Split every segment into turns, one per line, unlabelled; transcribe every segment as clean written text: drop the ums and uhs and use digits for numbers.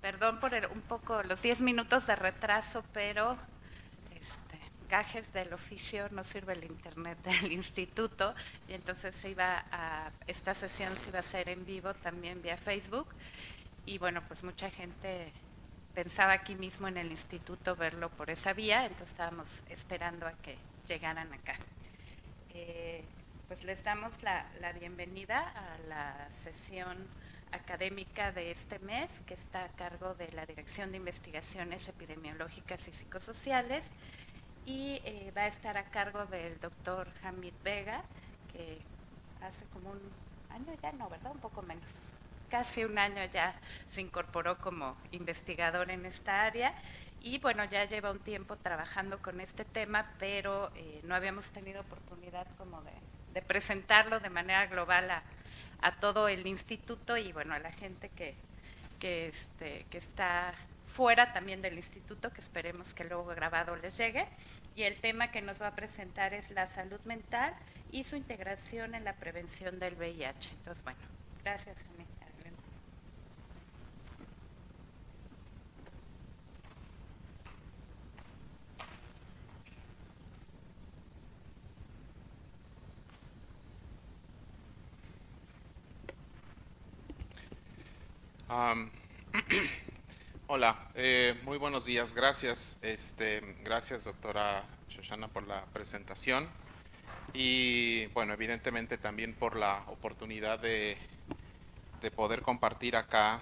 Perdón por un poco los 10 minutos de retraso, pero gajes del oficio, no sirve el internet del instituto y entonces esta sesión se iba a hacer en vivo también vía Facebook y bueno, pues mucha gente pensaba aquí mismo en el instituto verlo por esa vía, entonces estábamos esperando a que llegaran acá. Eh, pues les damos la bienvenida a la sesión académica de este mes, que está a cargo de la Dirección de Investigaciones Epidemiológicas y Psicosociales, y va a estar a cargo del doctor Hamid Vega, que hace como un año ya, no, ¿verdad? Un poco menos. Casi un año ya se incorporó como investigador en esta área y bueno, ya lleva un tiempo trabajando con este tema, pero no habíamos tenido oportunidad como de presentarlo de manera global a todo el instituto y bueno, a la gente que está fuera también del instituto, que esperemos que luego grabado les llegue. Y el tema que nos va a presentar es la salud mental y su integración en la prevención del VIH. Entonces, bueno, gracias, Jaime. Adelante.
Am, Hola, muy buenos días. Gracias, gracias doctora Shoshana por la presentación y bueno, evidentemente también por la oportunidad de poder compartir acá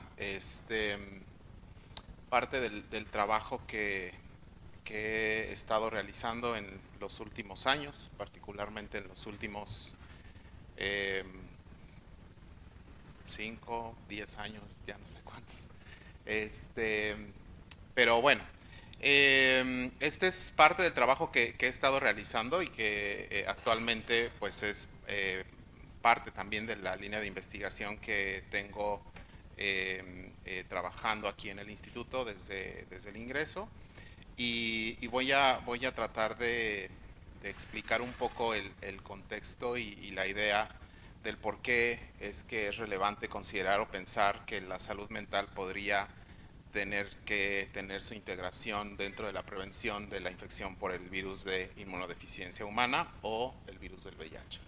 parte del trabajo que he estado realizando en los últimos años, particularmente en los últimos eh, 5, 10 años, ya no sé cuántos. Este, pero bueno, este es parte del trabajo que he estado realizando y que actualmente pues es parte también de la línea de investigación que tengo trabajando aquí en el instituto desde el ingreso y voy a tratar de explicar un poco el contexto y la idea del por qué es que es relevante considerar o pensar que la salud mental podría tener que tener su integración dentro de la prevención de la infección por el virus de inmunodeficiencia humana o el virus del VIH.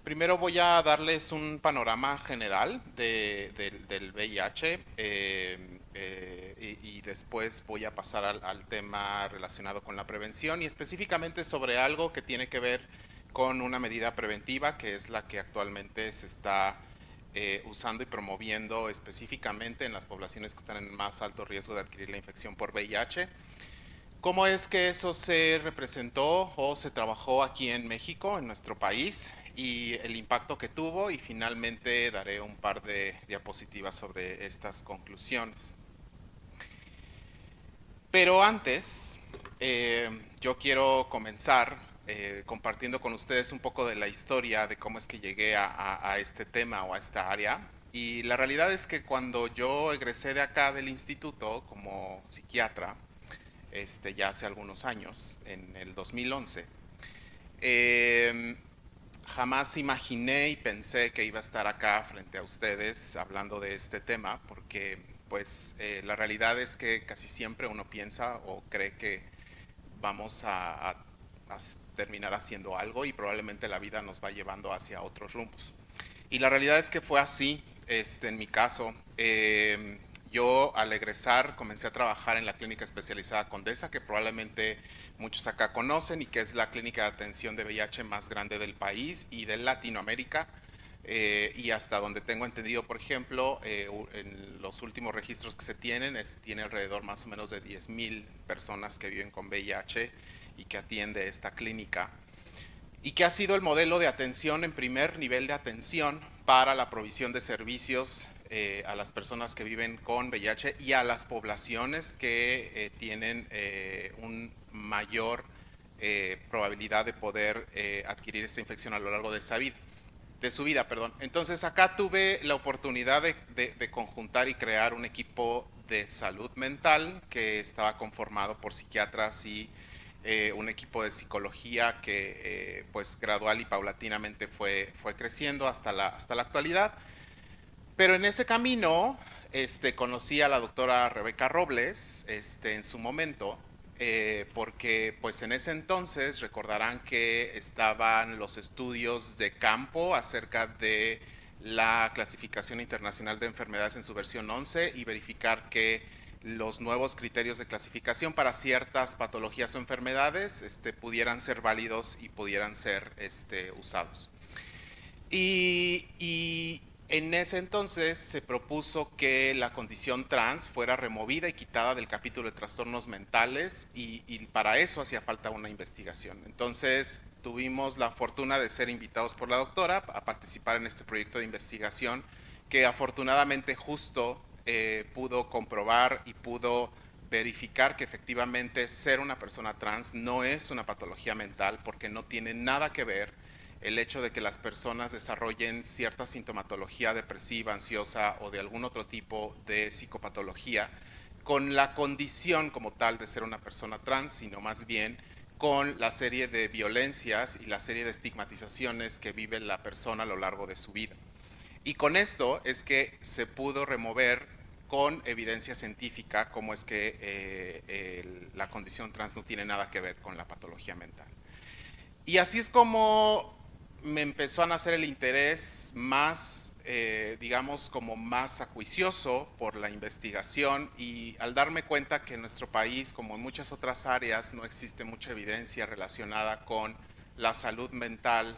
Primero voy a darles un panorama general del VIH y después voy a pasar al tema relacionado con la prevención y específicamente sobre algo que tiene que ver con una medida preventiva que es la que actualmente se está usando y promoviendo específicamente en las poblaciones que están en más alto riesgo de adquirir la infección por VIH. ¿Cómo es que eso se representó o se trabajó aquí en México, en nuestro país, y el impacto que tuvo? Y finalmente daré un par de diapositivas sobre estas conclusiones. Pero antes, yo quiero comenzar compartiendo con ustedes un poco de la historia de cómo es que llegué a este tema o a esta área. Y la realidad es que cuando yo egresé de acá del instituto como psiquiatra, ya hace algunos años, en el 2011, eh, jamás imaginé y pensé que iba a estar acá frente a ustedes hablando de este tema, porque pues la realidad es que casi siempre uno piensa o cree que vamos a terminar haciendo algo y probablemente la vida nos va llevando hacia otros rumbos. Y la realidad es que fue así, en mi caso. Yo al egresar comencé a trabajar en la clínica especializada Condesa, que probablemente muchos acá conocen y que es la clínica de atención de VIH más grande del país y de Latinoamérica. Y hasta donde tengo entendido, por ejemplo, en los últimos registros que se tienen, tiene alrededor más o menos de 10,000 personas que viven con VIH y que atiende esta clínica y que ha sido el modelo de atención en primer nivel de atención para la provisión de servicios a las personas que viven con VIH y a las poblaciones que tienen un mayor probabilidad de poder adquirir esta infección a lo largo de esa vida de su vida, perdón. Entonces acá tuve la oportunidad de conjuntar y crear un equipo de salud mental que estaba conformado por psiquiatras y un equipo de psicología que pues gradual y paulatinamente fue creciendo hasta la actualidad. Pero en ese camino conocí a la doctora Rebeca Robles en su momento, porque pues en ese entonces recordarán que estaban los estudios de campo acerca de la clasificación internacional de enfermedades en su versión 11 y verificar que los nuevos criterios de clasificación para ciertas patologías o enfermedades pudieran ser válidos y pudieran ser usados. Y en ese entonces se propuso que la condición trans fuera removida y quitada del capítulo de trastornos mentales y para eso hacía falta una investigación. Entonces tuvimos la fortuna de ser invitados por la doctora a participar en este proyecto de investigación que afortunadamente justo pudo comprobar y pudo verificar que efectivamente ser una persona trans no es una patología mental porque no tiene nada que ver el hecho de que las personas desarrollen cierta sintomatología depresiva, ansiosa o de algún otro tipo de psicopatología con la condición como tal de ser una persona trans, sino más bien con la serie de violencias y la serie de estigmatizaciones que vive la persona a lo largo de su vida. Y con esto es que se pudo remover con evidencia científica cómo es que la condición trans no tiene nada que ver con la patología mental. Y así es como me empezó a nacer el interés más, digamos, como más acuicioso por la investigación y al darme cuenta que en nuestro país, como en muchas otras áreas, no existe mucha evidencia relacionada con la salud mental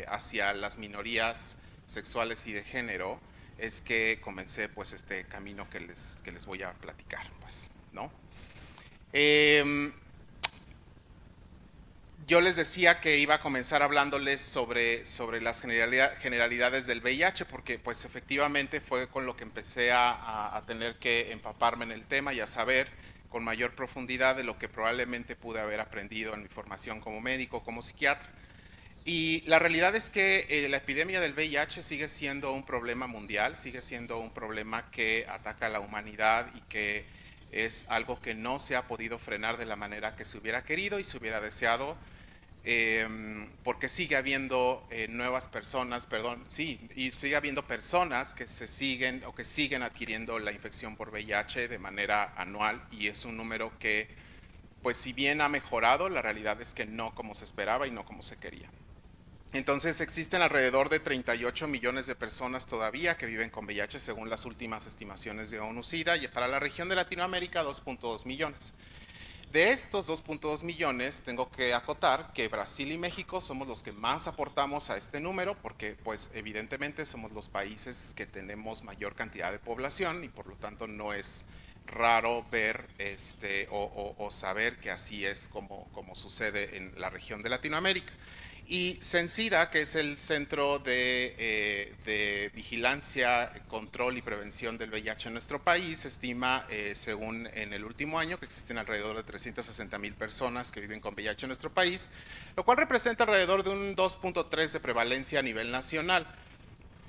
hacia las minorías sexuales y de género, es que comencé pues este camino que les voy a platicar, pues, ¿no? Yo les decía que iba a comenzar hablándoles sobre las generalidades del VIH, porque pues efectivamente fue con lo que empecé a tener que empaparme en el tema y a saber con mayor profundidad de lo que probablemente pude haber aprendido en mi formación como médico, como psiquiatra. Y la realidad es que la epidemia del VIH sigue siendo un problema mundial, sigue siendo un problema que ataca a la humanidad y que es algo que no se ha podido frenar de la manera que se hubiera querido y se hubiera deseado, porque sigue habiendo nuevas personas, perdón, sí, y sigue habiendo personas que se siguen o que siguen adquiriendo la infección por VIH de manera anual y es un número que, pues si bien ha mejorado, la realidad es que no como se esperaba y no como se quería. Entonces existen alrededor de 38 millones de personas todavía que viven con VIH según las últimas estimaciones de ONU-SIDA y para la región de Latinoamérica 2.2 millones. De estos 2.2 millones, tengo que acotar que Brasil y México somos los que más aportamos a este número porque pues evidentemente somos los países que tenemos mayor cantidad de población y por lo tanto no es raro ver o saber que así es como sucede en la región de Latinoamérica. Y CENSIDA, que es el Centro de Vigilancia, Control y Prevención del VIH en nuestro país, estima, según en el último año, que existen alrededor de 360,000 personas que viven con VIH en nuestro país, lo cual representa alrededor de un 2.3 de prevalencia a nivel nacional.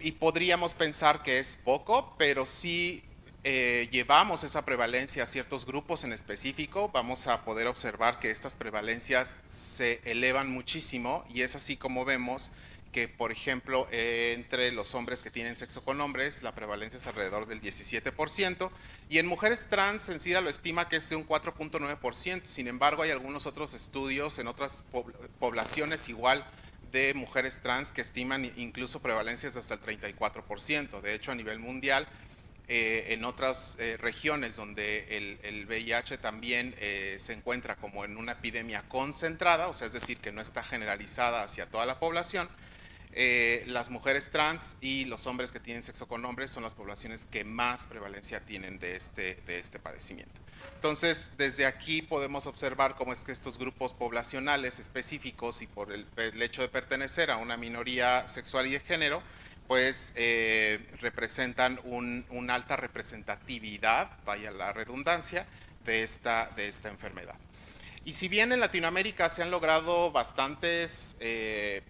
Y podríamos pensar que es poco, pero sí llevamos esa prevalencia a ciertos grupos en específico, vamos a poder observar que estas prevalencias se elevan muchísimo y es así como vemos que, por ejemplo, entre los hombres que tienen sexo con hombres, la prevalencia es alrededor del 17%, y en mujeres trans, SIDA lo estima que es de un 4.9%, sin embargo, hay algunos otros estudios en otras poblaciones igual de mujeres trans que estiman incluso prevalencias de hasta el 34%. De hecho, a nivel mundial, en otras regiones donde el VIH también se encuentra como en una epidemia concentrada, o sea, es decir, que no está generalizada hacia toda la población, las mujeres trans y los hombres que tienen sexo con hombres son las poblaciones que más prevalencia tienen de este padecimiento. Entonces, desde aquí podemos observar cómo es que estos grupos poblacionales específicos y por el hecho de pertenecer a una minoría sexual y de género, pues representan una alta representatividad, vaya la redundancia, de esta enfermedad. Y si bien en Latinoamérica se han logrado bastantes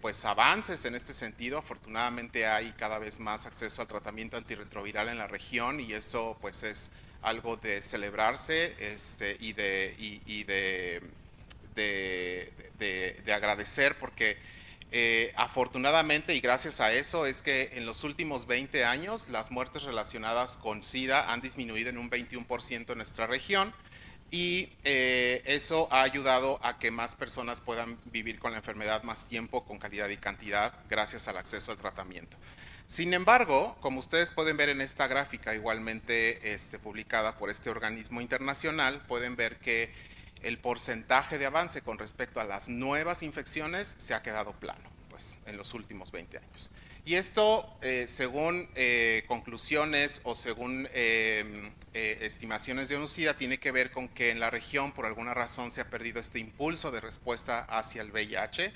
pues avances en este sentido, afortunadamente hay cada vez más acceso al tratamiento antirretroviral en la región y eso pues es algo de celebrarse y de agradecer porque Afortunadamente y gracias a eso es que en los últimos 20 años las muertes relacionadas con SIDA han disminuido en un 21% en nuestra región y eso ha ayudado a que más personas puedan vivir con la enfermedad más tiempo, con calidad y cantidad, gracias al acceso al tratamiento. Sin embargo, como ustedes pueden ver en esta gráfica igualmente publicada por este organismo internacional, pueden ver que el porcentaje de avance con respecto a las nuevas infecciones se ha quedado plano, pues, en los últimos 20 años. Y esto, según conclusiones o según estimaciones de UNOCIDA, tiene que ver con que en la región, por alguna razón, se ha perdido este impulso de respuesta hacia el VIH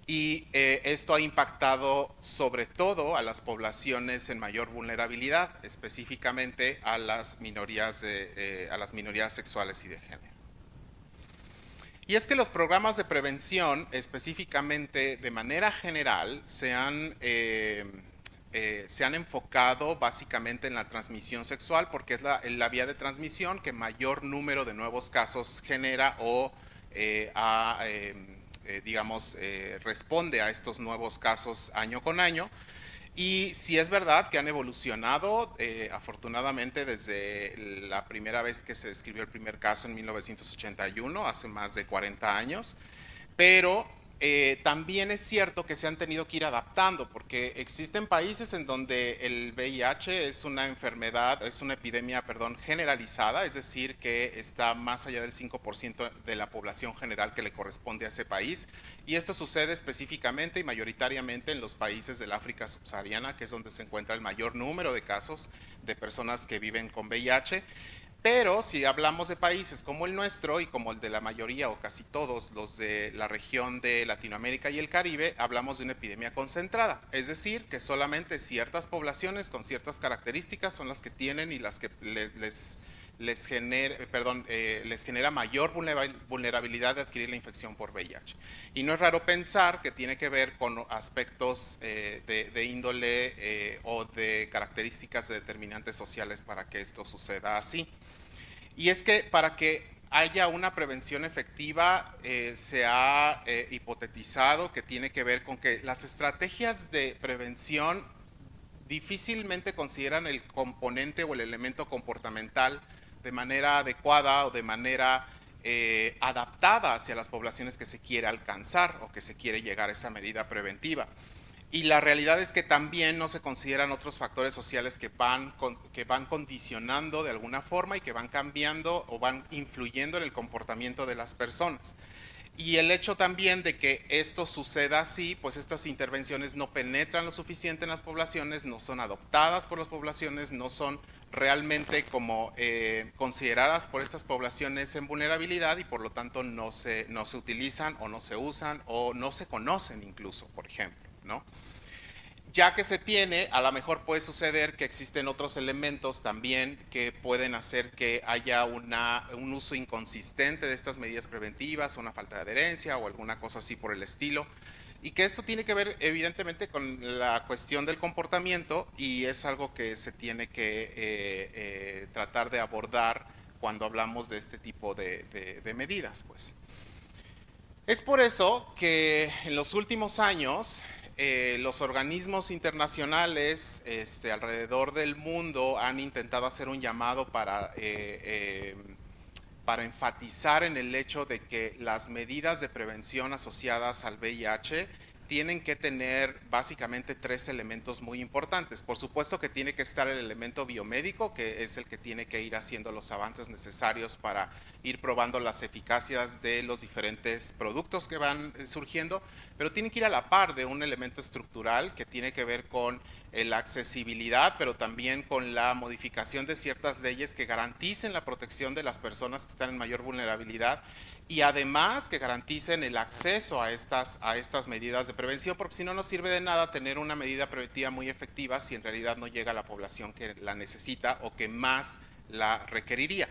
y esto ha impactado sobre todo a las poblaciones en mayor vulnerabilidad, específicamente a las minorías sexuales y de género. Y es que los programas de prevención, específicamente de manera general, se han enfocado básicamente en la transmisión sexual porque es la vía de transmisión que mayor número de nuevos casos genera o responde a estos nuevos casos año con año. Y sí es verdad que han evolucionado, afortunadamente, desde la primera vez que se describió el primer caso en 1981, hace más de 40 años, pero también es cierto que se han tenido que ir adaptando, porque existen países en donde el VIH es una enfermedad, es una epidemia, perdón, generalizada, es decir, que está más allá del 5% de la población general que le corresponde a ese país, y esto sucede específicamente y mayoritariamente en los países del África subsahariana, que es donde se encuentra el mayor número de casos de personas que viven con VIH. Pero si hablamos de países como el nuestro y como el de la mayoría o casi todos los de la región de Latinoamérica y el Caribe, hablamos de una epidemia concentrada. Es decir, que solamente ciertas poblaciones con ciertas características son las que tienen y las que les genera mayor vulnerabilidad de adquirir la infección por VIH. Y no es raro pensar que tiene que ver con aspectos de índole o de características de determinantes sociales para que esto suceda así. Y es que para que haya una prevención efectiva, se ha hipotetizado que tiene que ver con que las estrategias de prevención difícilmente consideran el componente o el elemento comportamental de manera adecuada o de manera adaptada hacia las poblaciones que se quiere alcanzar o que se quiere llegar a esa medida preventiva. Y la realidad es que también no se consideran otros factores sociales que van condicionando de alguna forma y que van cambiando o van influyendo en el comportamiento de las personas. Y el hecho también de que esto suceda así, pues estas intervenciones no penetran lo suficiente en las poblaciones, no son adoptadas por las poblaciones, no son realmente como consideradas por estas poblaciones en vulnerabilidad y por lo tanto no se utilizan o no se usan o no se conocen incluso, por ejemplo, ¿no? Ya que se tiene, a lo mejor puede suceder que existen otros elementos también que pueden hacer que haya un uso inconsistente de estas medidas preventivas, una falta de adherencia o alguna cosa así por el estilo. Y que esto tiene que ver evidentemente con la cuestión del comportamiento y es algo que se tiene que tratar de abordar cuando hablamos de este tipo de medidas, pues. Es por eso que en los últimos años los organismos internacionales alrededor del mundo han intentado hacer un llamado para enfatizar en el hecho de que las medidas de prevención asociadas al VIH tienen que tener básicamente tres elementos muy importantes. Por supuesto que tiene que estar el elemento biomédico, que es el que tiene que ir haciendo los avances necesarios para ir probando las eficacias de los diferentes productos que van surgiendo, pero tiene que ir a la par de un elemento estructural que tiene que ver con la accesibilidad, pero también con la modificación de ciertas leyes que garanticen la protección de las personas que están en mayor vulnerabilidad y además que garanticen el acceso a estas medidas de prevención, porque si no, no sirve de nada tener una medida preventiva muy efectiva si en realidad no llega a la población que la necesita o que más la requeriría.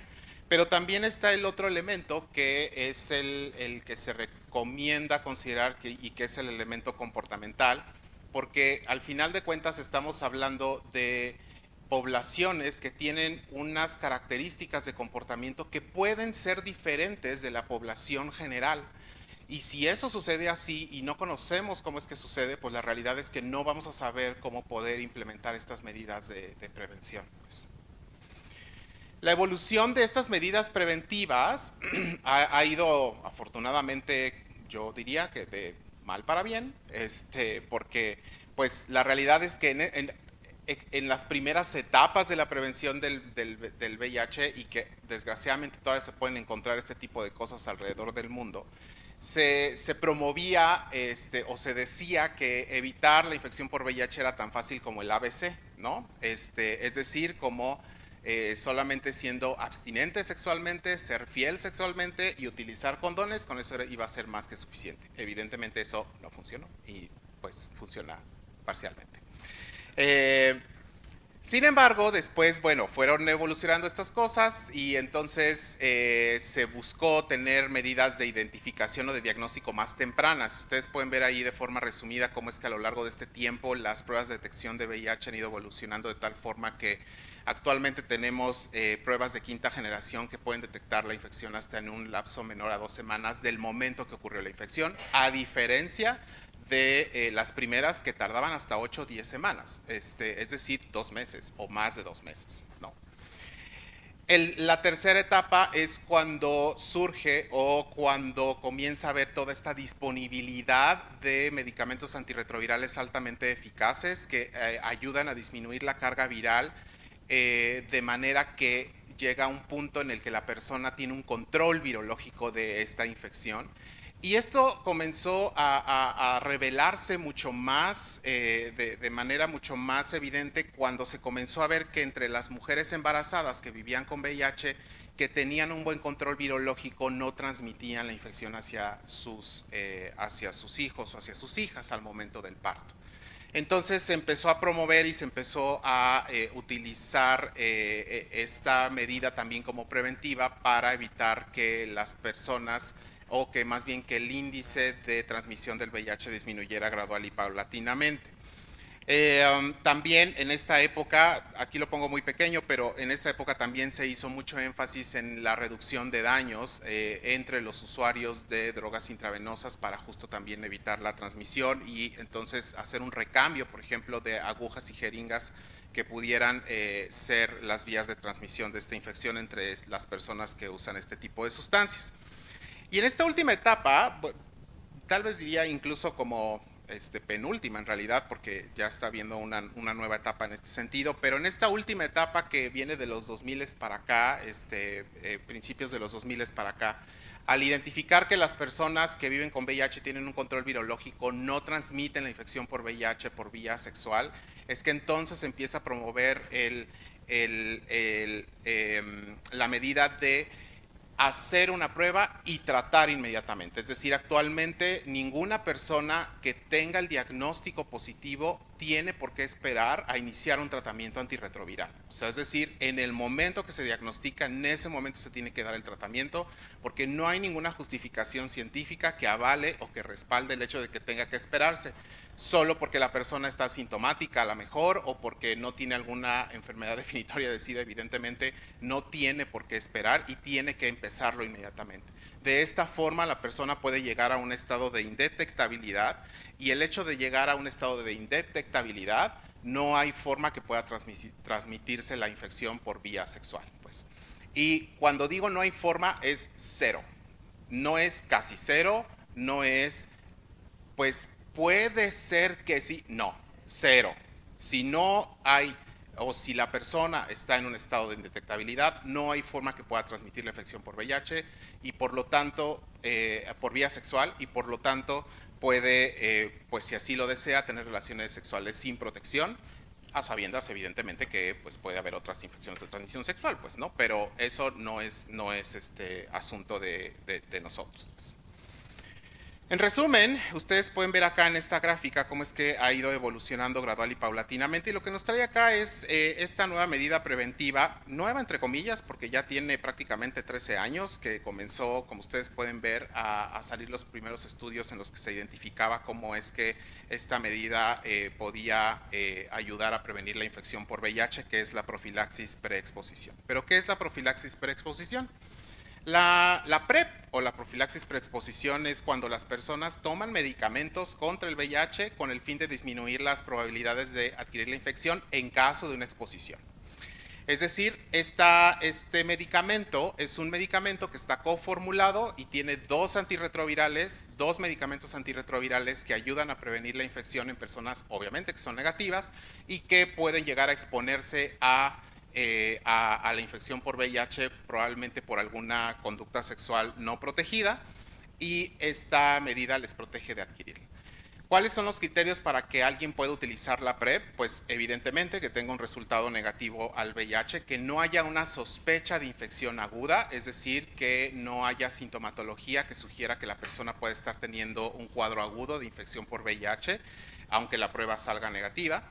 Pero también está el otro elemento que es el que se recomienda considerar y que es el elemento comportamental, porque al final de cuentas estamos hablando de poblaciones que tienen unas características de comportamiento que pueden ser diferentes de la población general. Y si eso sucede así y no conocemos cómo es que sucede, pues la realidad es que no vamos a saber cómo poder implementar estas medidas de prevención, pues. La evolución de estas medidas preventivas ha ido, afortunadamente, yo diría que de mal para bien, porque pues la realidad es que en las primeras etapas de la prevención del VIH, y que desgraciadamente todavía se pueden encontrar este tipo de cosas alrededor del mundo, se promovía o se decía que evitar la infección por VIH era tan fácil como el ABC, ¿no? Es decir, como solamente siendo abstinente sexualmente, ser fiel sexualmente y utilizar condones, con eso iba a ser más que suficiente. Evidentemente eso no funcionó y pues funciona parcialmente. Eh, Sin embargo, después, bueno, fueron evolucionando estas cosas y entonces se buscó tener medidas de identificación o de diagnóstico más tempranas. Ustedes pueden ver ahí de forma resumida cómo es que a lo largo de este tiempo las pruebas de detección de VIH han ido evolucionando de tal forma que actualmente tenemos pruebas de quinta generación que pueden detectar la infección hasta en un lapso menor a 2 semanas del momento que ocurrió la infección, a diferencia de las primeras que tardaban hasta 8 o 10 semanas, es decir, 2 meses o más de 2 meses, ¿no? La tercera etapa es cuando surge o cuando comienza a haber toda esta disponibilidad de medicamentos antirretrovirales altamente eficaces que ayudan a disminuir la carga viral de manera que llega a un punto en el que la persona tiene un control virológico de esta infección. Y esto comenzó a revelarse mucho más, de manera mucho más evidente cuando se comenzó a ver que entre las mujeres embarazadas que vivían con VIH, que tenían un buen control virológico, no transmitían la infección hacia sus hijos o hacia sus hijas al momento del parto. Entonces se empezó a promover y se empezó a utilizar esta medida también como preventiva para evitar que las personas, o que más bien que el índice de transmisión del VIH disminuyera gradual y paulatinamente. También en esta época, aquí lo pongo muy pequeño, pero en esta época también se hizo mucho énfasis en la reducción de daños entre los usuarios de drogas intravenosas para justo también evitar la transmisión y entonces hacer un recambio, por ejemplo, de agujas y jeringas que pudieran ser las vías de transmisión de esta infección entre las personas que usan este tipo de sustancias. Y en esta última etapa, tal vez diría incluso como penúltima en realidad, porque ya está habiendo una nueva etapa en este sentido, pero en esta última etapa que viene de los 2000 para acá, principios de los 2000 para acá, al identificar que las personas que viven con VIH tienen un control virológico, no transmiten la infección por VIH por vía sexual, es que entonces empieza a promover la medida de hacer una prueba y tratar inmediatamente. Es decir, actualmente ninguna persona que tenga el diagnóstico positivo tiene por qué esperar a iniciar un tratamiento antirretroviral. O sea, es decir, en el momento que se diagnostica, en ese momento se tiene que dar el tratamiento, porque no hay ninguna justificación científica que avale o que respalde el hecho de que tenga que esperarse, solo porque la persona está asintomática a lo mejor o porque no tiene alguna enfermedad definitoria de SIDA, evidentemente no tiene por qué esperar y tiene que empezarlo inmediatamente. De esta forma la persona puede llegar a un estado de indetectabilidad y el hecho de llegar a un estado de indetectabilidad no hay forma que pueda transmitirse la infección por vía sexual, pues. Y cuando digo no hay forma es cero, no es casi cero, no es pues puede ser que sí, no, cero. Si no hay o si la persona está en un estado de indetectabilidad, no hay forma que pueda transmitir la infección por VIH y por lo tanto, por vía sexual y por lo tanto puede, pues si así lo desea, tener relaciones sexuales sin protección, a sabiendas evidentemente que pues puede haber otras infecciones de transmisión sexual, pues no, pero eso no es asunto de nosotros. Pues. En resumen, ustedes pueden ver acá en esta gráfica cómo es que ha ido evolucionando gradual y paulatinamente y lo que nos trae acá es esta nueva medida preventiva, nueva entre comillas porque ya tiene prácticamente 13 años que comenzó, como ustedes pueden ver, a salir los primeros estudios en los que se identificaba cómo es que esta medida podía ayudar a prevenir la infección por VIH, que es la profilaxis preexposición. ¿Pero qué es la profilaxis preexposición? La PrEP o la profilaxis preexposición es cuando las personas toman medicamentos contra el VIH con el fin de disminuir las probabilidades de adquirir la infección en caso de una exposición. Es decir, este medicamento es un medicamento que está coformulado y tiene dos medicamentos antirretrovirales que ayudan a prevenir la infección en personas, obviamente, que son negativas y que pueden llegar a exponerse a la infección por VIH, probablemente por alguna conducta sexual no protegida, y esta medida les protege de adquirirla. ¿Cuáles son los criterios para que alguien pueda utilizar la PrEP? Pues evidentemente que tenga un resultado negativo al VIH, que no haya una sospecha de infección aguda, es decir, que no haya sintomatología que sugiera que la persona puede estar teniendo un cuadro agudo de infección por VIH, aunque la prueba salga negativa.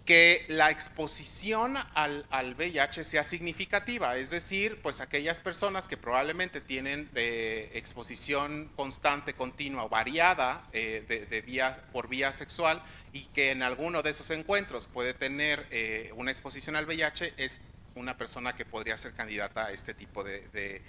Que la exposición al VIH sea significativa, es decir, pues aquellas personas que probablemente tienen exposición constante, continua o variada por vía sexual y que en alguno de esos encuentros puede tener una exposición al VIH, es una persona que podría ser candidata a este tipo de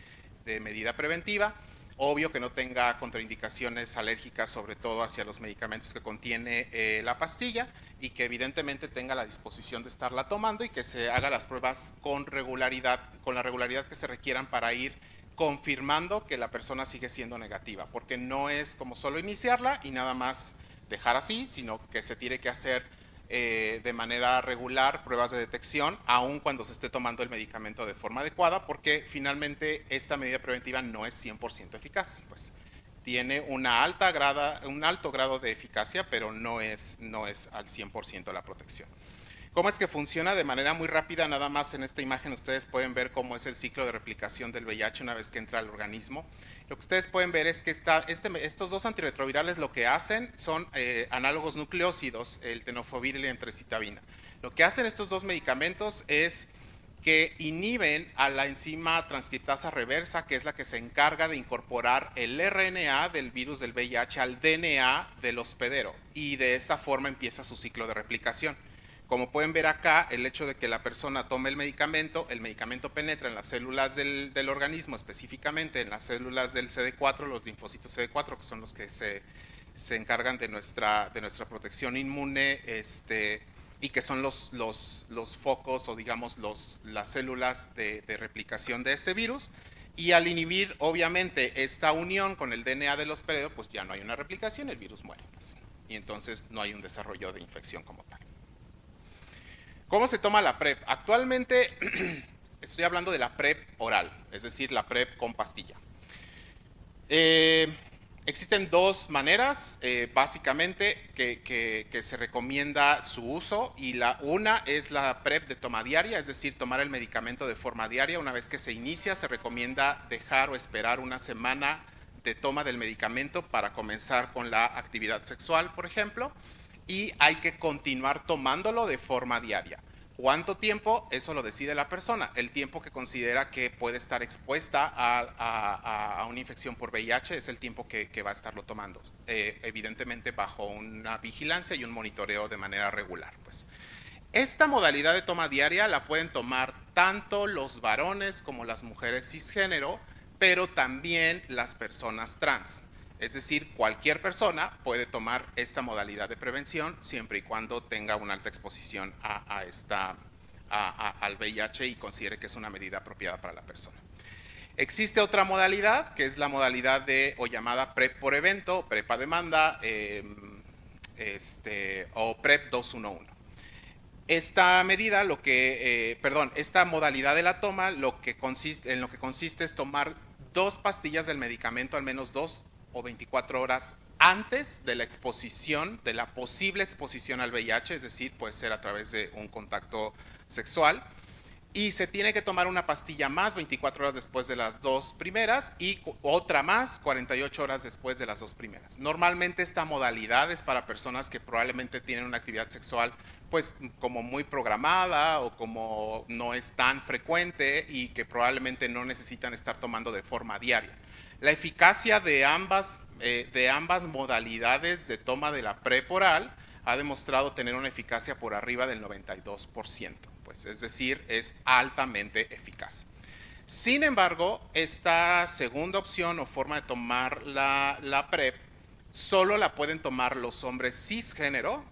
medida preventiva. Obvio que no tenga contraindicaciones alérgicas, sobre todo hacia los medicamentos que contiene la pastilla, y que evidentemente tenga la disposición de estarla tomando y que se haga las pruebas con la regularidad que se requieran para ir confirmando que la persona sigue siendo negativa, porque no es como solo iniciarla y nada más dejar así, sino que se tiene que hacer de manera regular pruebas de detección, aun cuando se esté tomando el medicamento de forma adecuada, porque finalmente esta medida preventiva no es 100% eficaz. Pues tiene un alto grado de eficacia, pero no es al 100% la protección. ¿Cómo es que funciona? De manera muy rápida, nada más en esta imagen ustedes pueden ver cómo es el ciclo de replicación del VIH una vez que entra al organismo. Lo que ustedes pueden ver es que estos dos antirretrovirales lo que hacen son análogos nucleósidos, el tenofovir y la entrecitavina. Lo que hacen estos dos medicamentos es que inhiben a la enzima transcriptasa reversa, que es la que se encarga de incorporar el RNA del virus del VIH al DNA del hospedero, y de esta forma empieza su ciclo de replicación. Como pueden ver acá, el hecho de que la persona tome el medicamento penetra en las células del organismo, específicamente en las células del CD4, los linfocitos CD4, que son los que se encargan de nuestra protección inmune, y que son los focos o digamos las células de replicación de este virus. Y al inhibir obviamente esta unión con el DNA del hospedero, pues ya no hay una replicación, el virus muere, pues, y entonces no hay un desarrollo de infección como tal. ¿Cómo se toma la PrEP? Actualmente estoy hablando de la PrEP oral, es decir, la PrEP con pastilla. Existen dos maneras, básicamente, que se recomienda su uso, y una es la PrEP de toma diaria, es decir, tomar el medicamento de forma diaria. Una vez que se inicia, se recomienda dejar o esperar una semana de toma del medicamento para comenzar con la actividad sexual, por ejemplo, y hay que continuar tomándolo de forma diaria. ¿Cuánto tiempo? Eso lo decide la persona, el tiempo que considera que puede estar expuesta a una infección por VIH es el tiempo que va a estarlo tomando, evidentemente bajo una vigilancia y un monitoreo de manera regular. Pues esta modalidad de toma diaria la pueden tomar tanto los varones como las mujeres cisgénero, pero también las personas trans. Es decir, cualquier persona puede tomar esta modalidad de prevención siempre y cuando tenga una alta exposición al VIH y considere que es una medida apropiada para la persona. Existe otra modalidad, que es la modalidad o llamada PrEP por evento, PrEP a demanda, o PrEP 211. Esta medida, esta modalidad de la toma, en lo que consiste es tomar 2 pastillas del medicamento al menos 2 o 24 horas antes de la exposición, de la posible exposición al VIH, es decir, puede ser a través de un contacto sexual, y se tiene que tomar una pastilla más 24 horas después de las 2 primeras y otra más 48 horas después de las 2 primeras. Normalmente esta modalidad es para personas que probablemente tienen una actividad sexual pues como muy programada o como no es tan frecuente y que probablemente no necesitan estar tomando de forma diaria. La eficacia de ambas modalidades de toma de la PrEP oral ha demostrado tener una eficacia por arriba del 92%, pues, es decir, es altamente eficaz. Sin embargo, esta segunda opción o forma de tomar la PrEP solo la pueden tomar los hombres cisgénero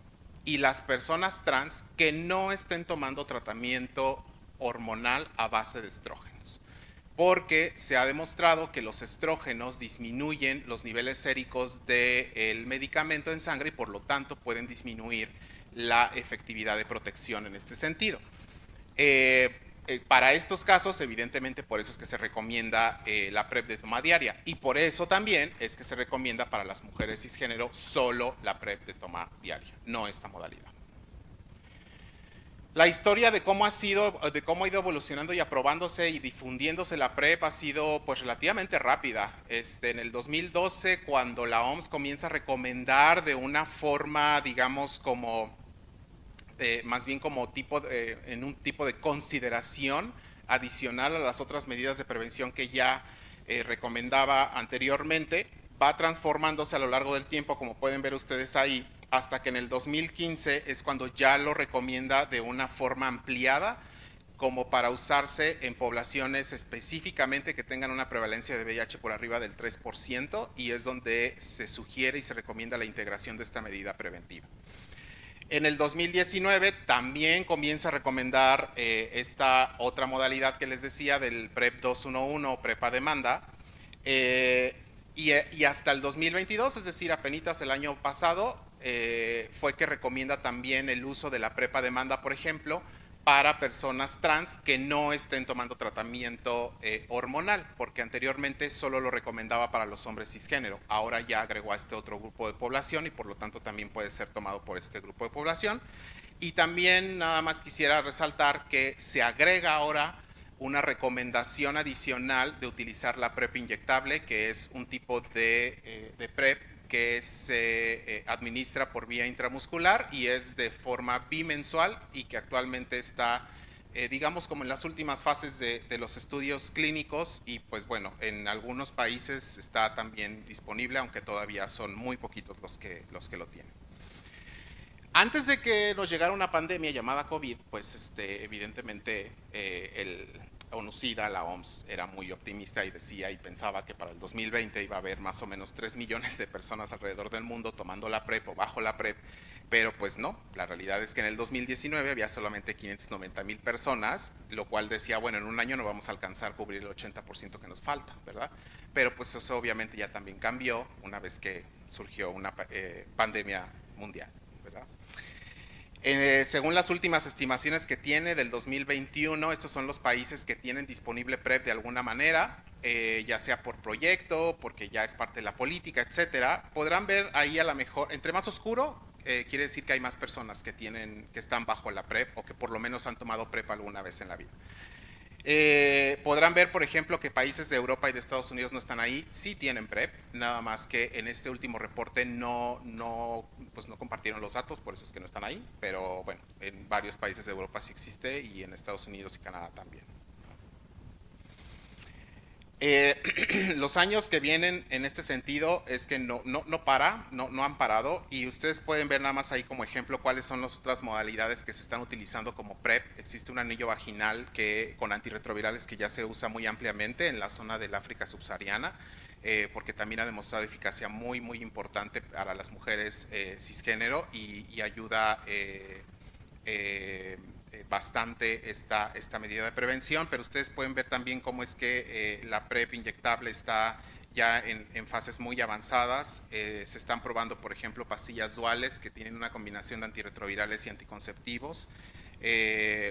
y las personas trans que no estén tomando tratamiento hormonal a base de estrógenos. Porque se ha demostrado que los estrógenos disminuyen los niveles séricos del medicamento en sangre y por lo tanto pueden disminuir la efectividad de protección en este sentido. Para estos casos, evidentemente, por eso es que se recomienda la PrEP de toma diaria y por eso también es que se recomienda para las mujeres cisgénero solo la PrEP de toma diaria, no esta modalidad. La historia de cómo ha ido evolucionando y aprobándose y difundiéndose la PrEP ha sido pues relativamente rápida. En el 2012, cuando la OMS comienza a recomendar de una forma, digamos, como más bien como en un tipo de consideración adicional a las otras medidas de prevención que ya recomendaba anteriormente, va transformándose a lo largo del tiempo, como pueden ver ustedes ahí, hasta que en el 2015 es cuando ya lo recomienda de una forma ampliada, como para usarse en poblaciones específicamente que tengan una prevalencia de VIH por arriba del 3%, y es donde se sugiere y se recomienda la integración de esta medida preventiva. En el 2019 también comienza a recomendar esta otra modalidad que les decía del PrEP 211 o PrEP a demanda, y hasta el 2022, es decir, apenas el año pasado, fue que recomienda también el uso de la PrEP a demanda, por ejemplo, para personas trans que no estén tomando tratamiento hormonal, porque anteriormente solo lo recomendaba para los hombres cisgénero. Ahora ya agregó a este otro grupo de población y por lo tanto también puede ser tomado por este grupo de población. Y también nada más quisiera resaltar que se agrega ahora una recomendación adicional de utilizar la PrEP inyectable, que es un tipo de PrEP que se administra por vía intramuscular y es de forma bimensual y que actualmente está, digamos, como en las últimas fases de los estudios clínicos y pues bueno, en algunos países está también disponible, aunque todavía son muy poquitos los que lo tienen. Antes de que nos llegara una pandemia llamada COVID, pues evidentemente el ONUCIDA, la OMS, era muy optimista y decía y pensaba que para el 2020 iba a haber más o menos 3 millones de personas alrededor del mundo tomando la PrEP o bajo la PrEP, pero pues no, la realidad es que en el 2019 había solamente 590,000 personas, lo cual decía, bueno, en un año no vamos a alcanzar a cubrir el 80% que nos falta, ¿verdad? Pero pues eso obviamente ya también cambió una vez que surgió una pandemia mundial, ¿verdad? Según las últimas estimaciones que tiene del 2021, estos son los países que tienen disponible PrEP de alguna manera, ya sea por proyecto, porque ya es parte de la política, etcétera. Podrán ver ahí a lo mejor, entre más oscuro, quiere decir que hay más personas que están bajo la PrEP o que por lo menos han tomado PrEP alguna vez en la vida. Podrán ver, por ejemplo, que países de Europa y de Estados Unidos no están ahí, sí tienen PrEP, nada más que en este último reporte pues no compartieron los datos, por eso es que no están ahí, pero bueno, en varios países de Europa sí existe y en Estados Unidos y Canadá también. Los años que vienen en este sentido es que no han parado y ustedes pueden ver nada más ahí como ejemplo cuáles son las otras modalidades que se están utilizando como PrEP. Existe un anillo vaginal con antirretrovirales que ya se usa muy ampliamente en la zona del África subsahariana, porque también ha demostrado eficacia muy importante para las mujeres cisgénero y ayuda bastante esta medida de prevención, pero ustedes pueden ver también cómo es que la PrEP inyectable está ya en fases muy avanzadas. Se están probando, por ejemplo, pastillas duales que tienen una combinación de antirretrovirales y anticonceptivos,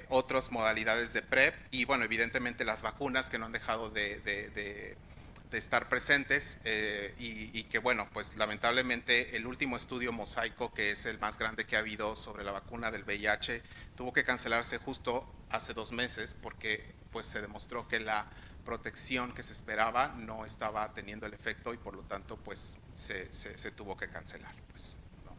otras modalidades de PrEP y bueno, evidentemente las vacunas que no han dejado de estar presentes y que bueno, pues lamentablemente el último estudio mosaico, que es el más grande que ha habido sobre la vacuna del VIH, tuvo que cancelarse justo hace 2 meses porque pues se demostró que la protección que se esperaba no estaba teniendo el efecto y por lo tanto pues se tuvo que cancelar. Pues, ¿no?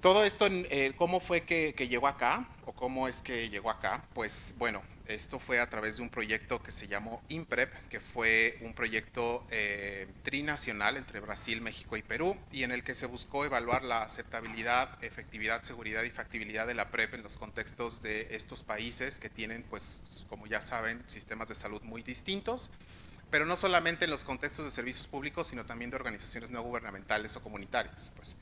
Todo esto, ¿cómo fue que llegó acá? ¿O cómo es que llegó acá? Pues bueno, Esto fue a través de un proyecto que se llamó IMPREP, que fue un proyecto trinacional entre Brasil, México y Perú, y en el que se buscó evaluar la aceptabilidad, efectividad, seguridad y factibilidad de la PrEP en los contextos de estos países que tienen, pues, como ya saben, sistemas de salud muy distintos, pero no solamente en los contextos de servicios públicos, sino también de organizaciones no gubernamentales o comunitarias. Pues.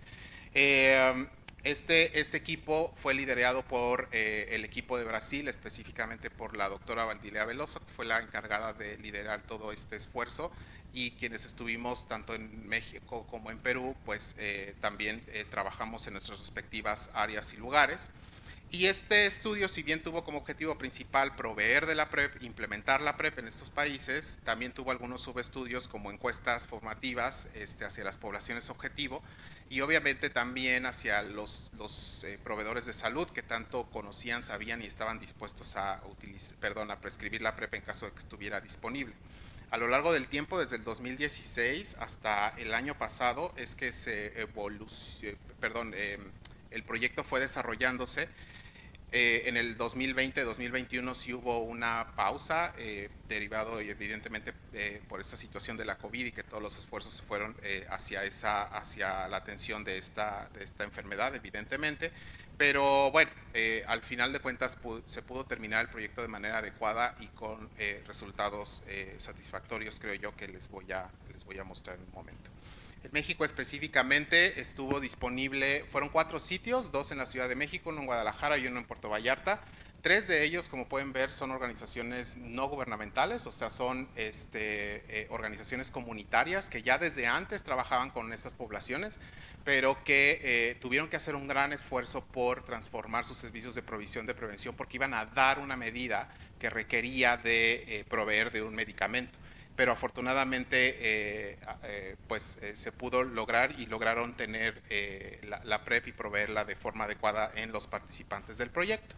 Este equipo fue liderado por el equipo de Brasil, específicamente por la doctora Valdilea Veloso, que fue la encargada de liderar todo este esfuerzo, y quienes estuvimos tanto en México como en Perú, pues también trabajamos en nuestras respectivas áreas y lugares. Y este estudio, si bien tuvo como objetivo principal proveer de la PrEP, implementar la PrEP en estos países, también tuvo algunos subestudios como encuestas formativas hacia las poblaciones objetivo, y obviamente también hacia los proveedores de salud que tanto conocían, sabían y estaban dispuestos a prescribir la PrEP en caso de que estuviera disponible. A lo largo del tiempo, desde el 2016 hasta el año pasado, es que el proyecto fue desarrollándose. En el 2020-2021 sí hubo una pausa, derivado evidentemente por esta situación de la COVID, y que todos los esfuerzos se fueron hacia la atención de esta enfermedad, evidentemente. Pero bueno, al final de cuentas se pudo terminar el proyecto de manera adecuada y con resultados satisfactorios, creo yo, que les voy a mostrar en un momento. En México específicamente estuvo disponible, fueron 4 sitios, 2 en la Ciudad de México, 1 en Guadalajara y 1 en Puerto Vallarta. 3 de ellos, como pueden ver, son organizaciones no gubernamentales, o sea, son organizaciones comunitarias que ya desde antes trabajaban con estas poblaciones, pero que tuvieron que hacer un gran esfuerzo por transformar sus servicios de provisión de prevención, porque iban a dar una medida que requería de proveer de un medicamento. Pero afortunadamente se pudo lograr, y lograron tener la PrEP y proveerla de forma adecuada en los participantes del proyecto.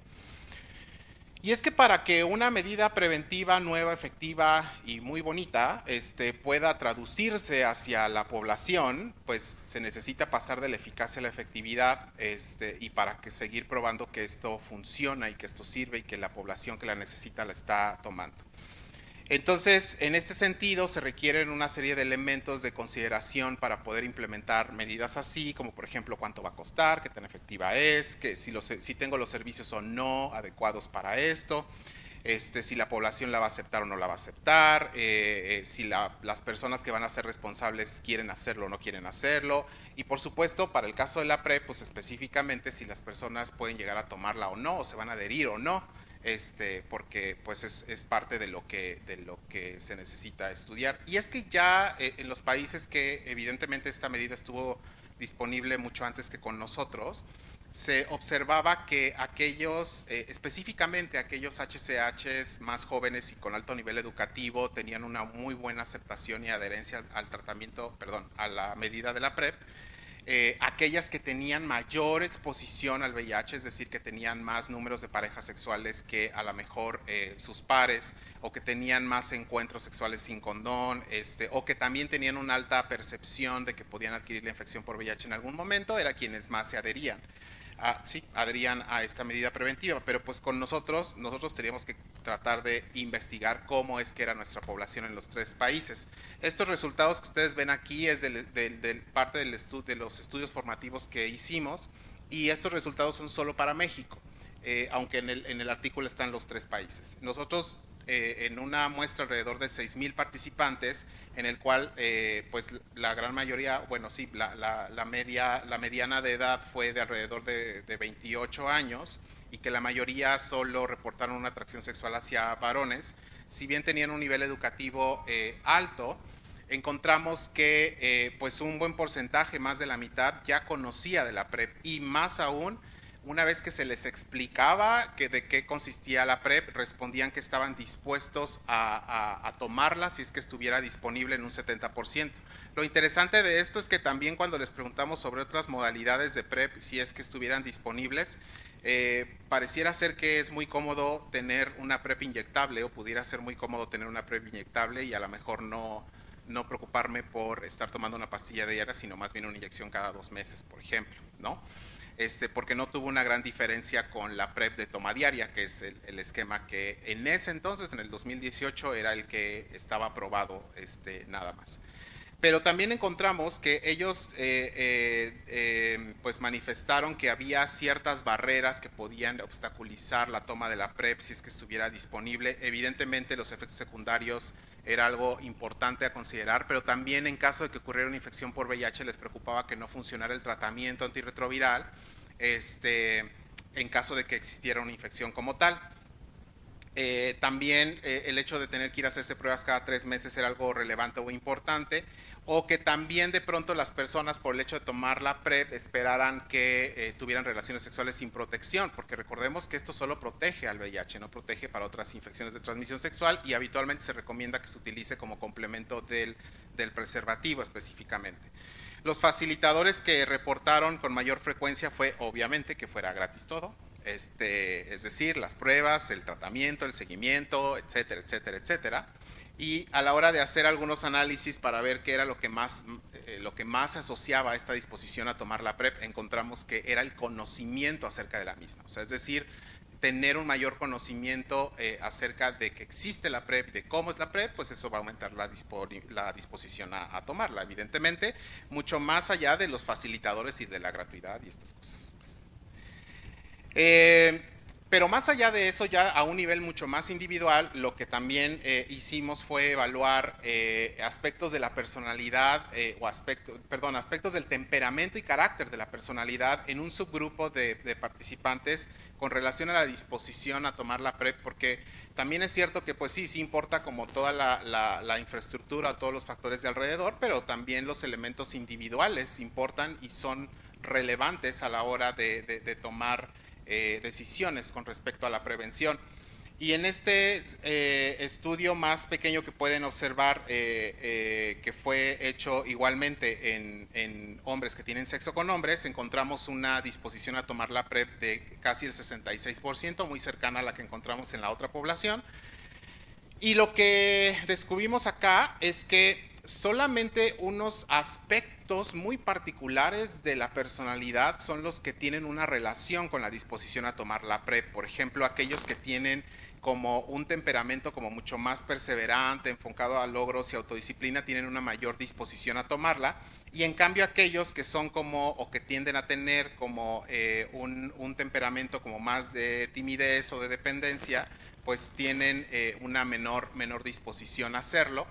Y es que para que una medida preventiva nueva, efectiva y muy bonita pueda traducirse hacia la población, pues se necesita pasar de la eficacia a la efectividad, y para que seguir probando que esto funciona y que esto sirve y que la población que la necesita la está tomando. Entonces, en este sentido, se requieren una serie de elementos de consideración para poder implementar medidas así, como por ejemplo cuánto va a costar, qué tan efectiva es, que si tengo los servicios o no adecuados para esto, si la población la va a aceptar o no la va a aceptar, si las personas que van a ser responsables quieren hacerlo o no quieren hacerlo, y por supuesto, para el caso de la PrEP, pues específicamente si las personas pueden llegar a tomarla o no, o se van a adherir o no. Porque pues es parte de lo que se necesita estudiar. Y es que ya en los países que evidentemente esta medida estuvo disponible mucho antes que con nosotros, se observaba que específicamente aquellos HCHs más jóvenes y con alto nivel educativo, tenían una muy buena aceptación y adherencia al tratamiento, a la medida de la PrEP. Aquellas que tenían mayor exposición al VIH, es decir, que tenían más números de parejas sexuales que a lo mejor sus pares, o que tenían más encuentros sexuales sin condón, o que también tenían una alta percepción de que podían adquirir la infección por VIH en algún momento, eran quienes más se adherían. Adherían a esta medida preventiva, pero pues con nosotros teníamos que tratar de investigar cómo es que era nuestra población en los 3 países. Estos resultados que ustedes ven aquí es parte de los estudios formativos que hicimos, y estos resultados son solo para México, aunque en el artículo están los 3 países. Nosotros en una muestra alrededor de 6,000 participantes, en el cual pues la gran mayoría, la mediana de edad fue de alrededor de 28 años, y que la mayoría solo reportaron una atracción sexual hacia varones. Si bien tenían un nivel educativo alto, encontramos que pues un buen porcentaje, más de la mitad, ya conocía de la PrEP, y más aún, una vez que se les explicaba de qué consistía la PrEP, respondían que estaban dispuestos a tomarla si es que estuviera disponible en un 70%. Lo interesante de esto es que también cuando les preguntamos sobre otras modalidades de PrEP, si es que estuvieran disponibles, pareciera ser que es muy cómodo tener una PrEP inyectable, o pudiera ser muy cómodo tener una PrEP inyectable, y a lo mejor no preocuparme por estar tomando una pastilla diaria, sino más bien una inyección cada 2 meses, por ejemplo, ¿no? porque no tuvo una gran diferencia con la PrEP de toma diaria, que es el esquema que en ese entonces, en el 2018, era el que estaba aprobado nada más. Pero también encontramos que ellos pues manifestaron que había ciertas barreras que podían obstaculizar la toma de la PrEP si es que estuviera disponible. Evidentemente los efectos secundarios era algo importante a considerar, pero también en caso de que ocurriera una infección por VIH les preocupaba que no funcionara el tratamiento antirretroviral en caso de que existiera una infección como tal. También el hecho de tener que ir a hacerse pruebas cada 3 meses era algo relevante o importante, o que también de pronto las personas por el hecho de tomar la PrEP esperaran que tuvieran relaciones sexuales sin protección, porque recordemos que esto solo protege al VIH, no protege para otras infecciones de transmisión sexual, y habitualmente se recomienda que se utilice como complemento del preservativo específicamente. Los facilitadores que reportaron con mayor frecuencia fue obviamente que fuera gratis todo, es decir, las pruebas, el tratamiento, el seguimiento, etcétera, etcétera, etcétera. Y a la hora de hacer algunos análisis para ver qué era lo que más se asociaba a esta disposición a tomar la PrEP, encontramos que era el conocimiento acerca de la misma. O sea, es decir, tener un mayor conocimiento acerca de que existe la PrEP y de cómo es la PrEP, pues eso va a aumentar la disposición a tomarla, evidentemente, mucho más allá de los facilitadores y de la gratuidad y estas cosas. Pero más allá de eso, ya a un nivel mucho más individual, lo que también hicimos fue evaluar aspectos de la personalidad aspectos del temperamento y carácter de la personalidad en un subgrupo de participantes con relación a la disposición a tomar la PrEP, porque también es cierto que pues sí importa como toda la infraestructura, todos los factores de alrededor, pero también los elementos individuales importan y son relevantes a la hora de tomar decisiones con respecto a la prevención. Y en este estudio más pequeño que pueden observar, que fue hecho igualmente en hombres que tienen sexo con hombres, encontramos una disposición a tomar la PrEP de casi el 66%, muy cercana a la que encontramos en la otra población. Y lo que descubrimos acá es que solamente unos aspectos muy particulares de la personalidad son los que tienen una relación con la disposición a tomar la PrEP. Por ejemplo, aquellos que tienen como un temperamento como mucho más perseverante, enfocado a logros y autodisciplina, tienen una mayor disposición a tomarla. Y en cambio aquellos que son como, o que tienden a tener como un temperamento como más de timidez o de dependencia, pues tienen una menor disposición a hacerlo.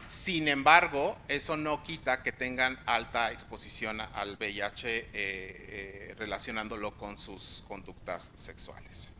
Sin embargo, eso no quita que tengan alta exposición al VIH relacionándolo con sus conductas sexuales.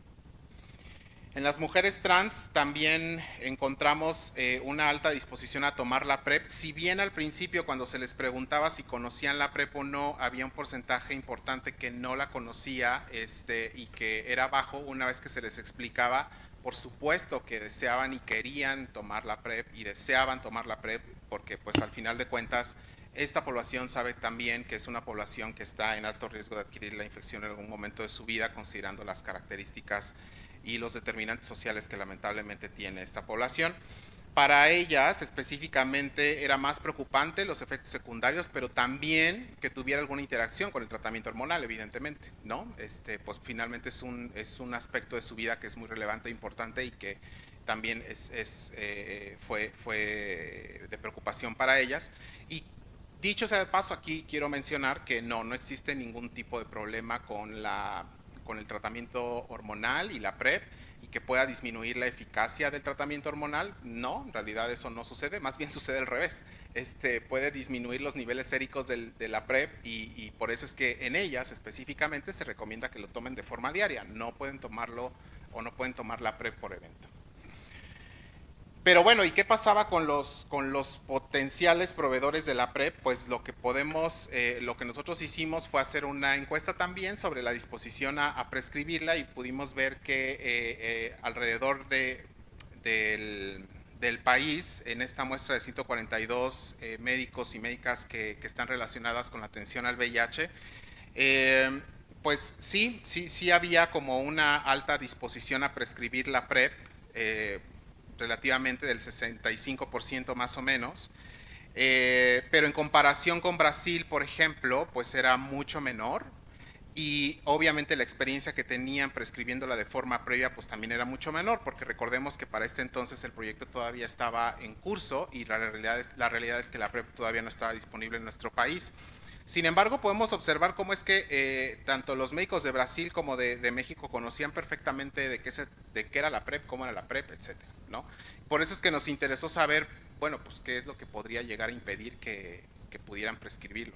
En las mujeres trans también encontramos una alta disposición a tomar la PrEP, si bien al principio cuando se les preguntaba si conocían la PrEP o no, había un porcentaje importante que no la conocía y que era bajo. Una vez que se les explicaba, por supuesto que deseaban y querían tomar la PrEP y deseaban tomar la PrEP porque pues al final de cuentas esta población sabe también que es una población que está en alto riesgo de adquirir la infección en algún momento de su vida, considerando las características y los determinantes sociales que lamentablemente tiene esta población. Para ellas específicamente era más preocupante los efectos secundarios, pero también que tuviera alguna interacción con el tratamiento hormonal, evidentemente, ¿no? Pues finalmente es un aspecto de su vida que es muy relevante e importante y que también fue de preocupación para ellas. Y dicho sea de paso, aquí quiero mencionar que no existe ningún tipo de problema con el tratamiento hormonal y la PrEP, y que pueda disminuir la eficacia del tratamiento hormonal. No, en realidad eso no sucede, más bien sucede al revés. Puede disminuir los niveles séricos de la PrEP y por eso es que en ellas específicamente se recomienda que lo tomen de forma diaria. No pueden tomarlo o no pueden tomar la PrEP por evento. Pero bueno, ¿y qué pasaba con los potenciales proveedores de la PrEP? Pues lo que nosotros hicimos fue hacer una encuesta también sobre la disposición a prescribirla, y pudimos ver que alrededor del país, en esta muestra de 142 médicos y médicas que están relacionadas con la atención al VIH, pues sí había como una alta disposición a prescribir la PrEP, relativamente del 65% más o menos, pero en comparación con Brasil, por ejemplo, pues era mucho menor. y obviamente la experiencia que tenían prescribiéndola de forma previa pues también era mucho menor, porque recordemos que para este entonces el proyecto todavía estaba en curso y la realidad es que la PrEP todavía no estaba disponible en nuestro país. Sin embargo, podemos observar cómo es que tanto los médicos de Brasil como de México conocían perfectamente de qué era la PrEP, cómo era la PrEP, etcétera, ¿no? Por eso es que nos interesó saber, bueno, pues qué es lo que podría llegar a impedir que pudieran prescribirlo.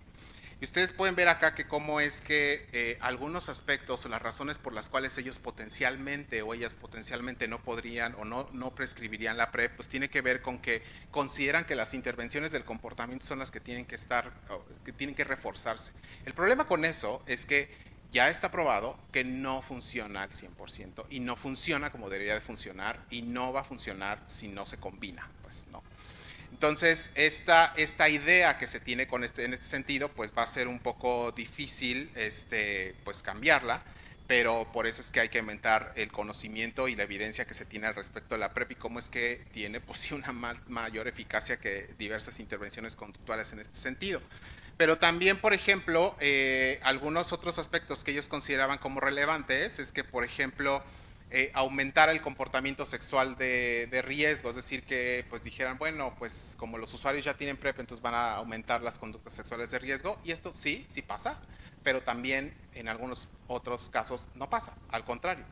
Y ustedes pueden ver acá que cómo es que algunos aspectos o las razones por las cuales ellos potencialmente o ellas potencialmente no podrían o no prescribirían la PrEP, pues tiene que ver con que consideran que las intervenciones del comportamiento son las que tienen que estar, que tienen que reforzarse. El problema con eso es que ya está probado que no funciona al 100% y no funciona como debería de funcionar y no va a funcionar si no se combina, pues no. Entonces, esta idea que se tiene en este sentido, pues va a ser un poco difícil pues cambiarla, pero por eso es que hay que aumentar el conocimiento y la evidencia que se tiene al respecto de la PrEP y cómo es que tiene pues, sí, una mayor eficacia que diversas intervenciones conductuales en este sentido. Pero también, por ejemplo, algunos otros aspectos que ellos consideraban como relevantes es que, por ejemplo, aumentar el comportamiento sexual de riesgo, es decir, que pues dijeran, bueno, pues como los usuarios ya tienen PrEP, entonces van a aumentar las conductas sexuales de riesgo, y esto sí, sí pasa, pero también en algunos otros casos no pasa, al contrario,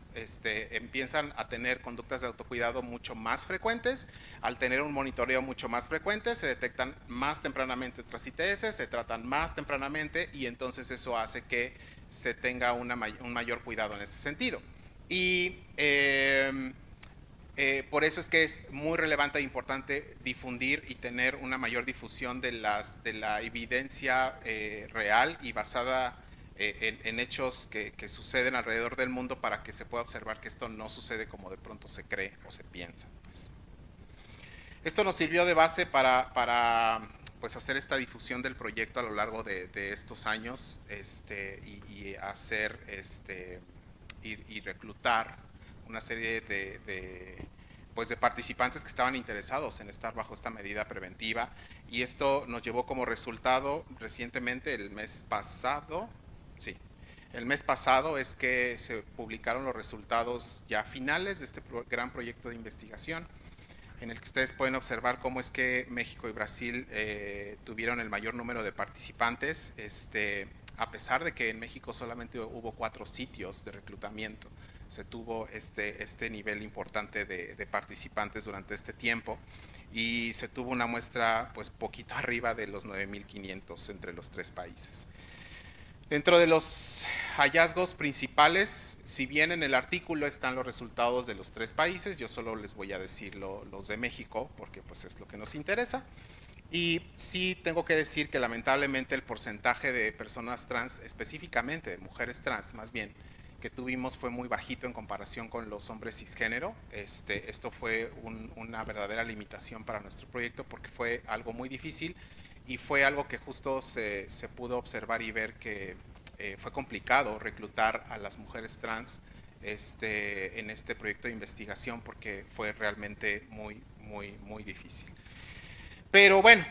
empiezan a tener conductas de autocuidado mucho más frecuentes, al tener un monitoreo mucho más frecuente, se detectan más tempranamente otras ITS, se tratan más tempranamente y entonces eso hace que se tenga un mayor cuidado en ese sentido. Y por eso es que es muy relevante e importante difundir y tener una mayor difusión de la evidencia real y basada en hechos que suceden alrededor del mundo para que se pueda observar que esto no sucede como de pronto se cree o se piensa. Pues. Esto nos sirvió de base para pues hacer esta difusión del proyecto a lo largo de estos años y hacer y reclutar una serie pues de participantes que estaban interesados en estar bajo esta medida preventiva y esto nos llevó como resultado recientemente el mes pasado, sí, el mes pasado es que se publicaron los resultados ya finales de este gran proyecto de investigación en el que ustedes pueden observar cómo es que México y Brasil tuvieron el mayor número de participantes, a pesar de que en México solamente hubo 4 sitios de reclutamiento, se tuvo este nivel importante de participantes durante este tiempo y se tuvo una muestra pues poquito arriba de los 9.500 entre los 3 países. Dentro de los hallazgos principales, si bien en el artículo están los resultados de los 3 países, yo solo les voy a decir los de México, porque pues es lo que nos interesa. Y sí tengo que decir que lamentablemente el porcentaje de personas trans, específicamente de mujeres trans más bien, que tuvimos fue muy bajito en comparación con los hombres cisgénero. Esto fue una verdadera limitación para nuestro proyecto porque fue algo muy difícil y fue algo que justo se pudo observar y ver que fue complicado reclutar a las mujeres trans en este proyecto de investigación porque fue realmente muy, muy, muy difícil. Pero bueno,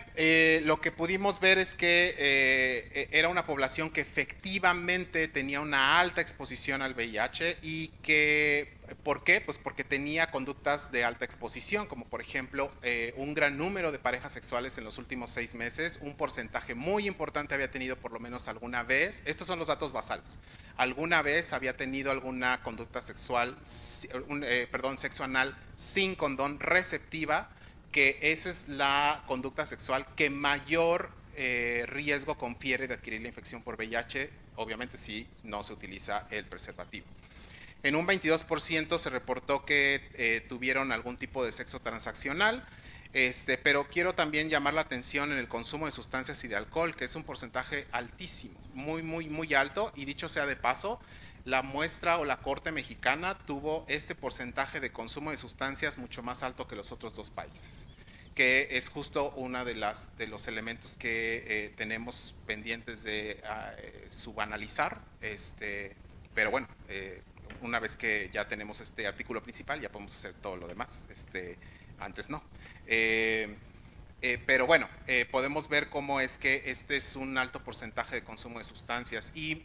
lo que pudimos ver es que era una población que efectivamente tenía una alta exposición al VIH y que, ¿por qué? Pues porque tenía conductas de alta exposición, como por ejemplo un gran número de parejas sexuales en los últimos 6 meses, un porcentaje muy importante había tenido por lo menos alguna vez, estos son los datos basales, alguna vez había tenido alguna conducta sexual, sexo anal sin condón receptiva, que esa es la conducta sexual que mayor riesgo confiere de adquirir la infección por VIH, obviamente si no se utiliza el preservativo. En un 22% se reportó que tuvieron algún tipo de sexo transaccional, pero quiero también llamar la atención en el consumo de sustancias y de alcohol, que es un porcentaje altísimo, muy, muy, muy alto, y dicho sea de paso, la muestra o la corte mexicana tuvo este porcentaje de consumo de sustancias mucho más alto que los otros 2 países, que es justo uno de los elementos que tenemos pendientes de subanalizar, pero bueno, una vez que ya tenemos este artículo principal ya podemos hacer todo lo demás, antes no. Pero bueno, podemos ver cómo es que este es un alto porcentaje de consumo de sustancias y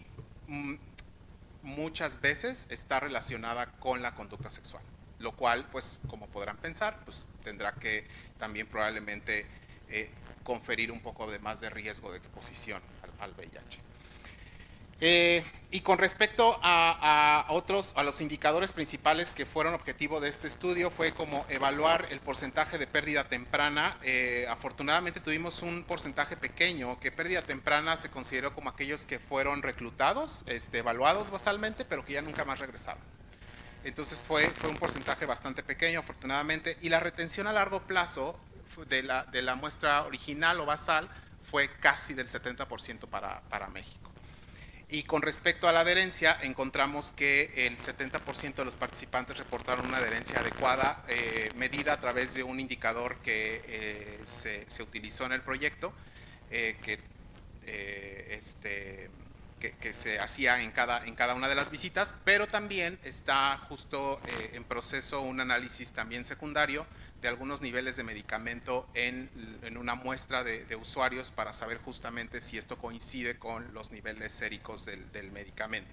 muchas veces está relacionada con la conducta sexual, lo cual, pues, como podrán pensar, pues tendrá que también probablemente conferir un poco de más de riesgo de exposición al VIH. Y con respecto a los indicadores principales que fueron objetivo de este estudio, fue como evaluar el porcentaje de pérdida temprana. Afortunadamente tuvimos un porcentaje pequeño, que pérdida temprana se consideró como aquellos que fueron reclutados, evaluados basalmente, pero que ya nunca más regresaron. Entonces fue un porcentaje bastante pequeño, afortunadamente, y la retención a largo plazo de la muestra original o basal fue casi del 70% para México. Y con respecto a la adherencia, encontramos que el 70% de los participantes reportaron una adherencia adecuada, medida a través de un indicador que se utilizó en el proyecto, que se hacía en cada una de las visitas, pero también está justo en proceso un análisis también secundario de algunos niveles de medicamento en una muestra de usuarios para saber justamente si esto coincide con los niveles séricos del medicamento.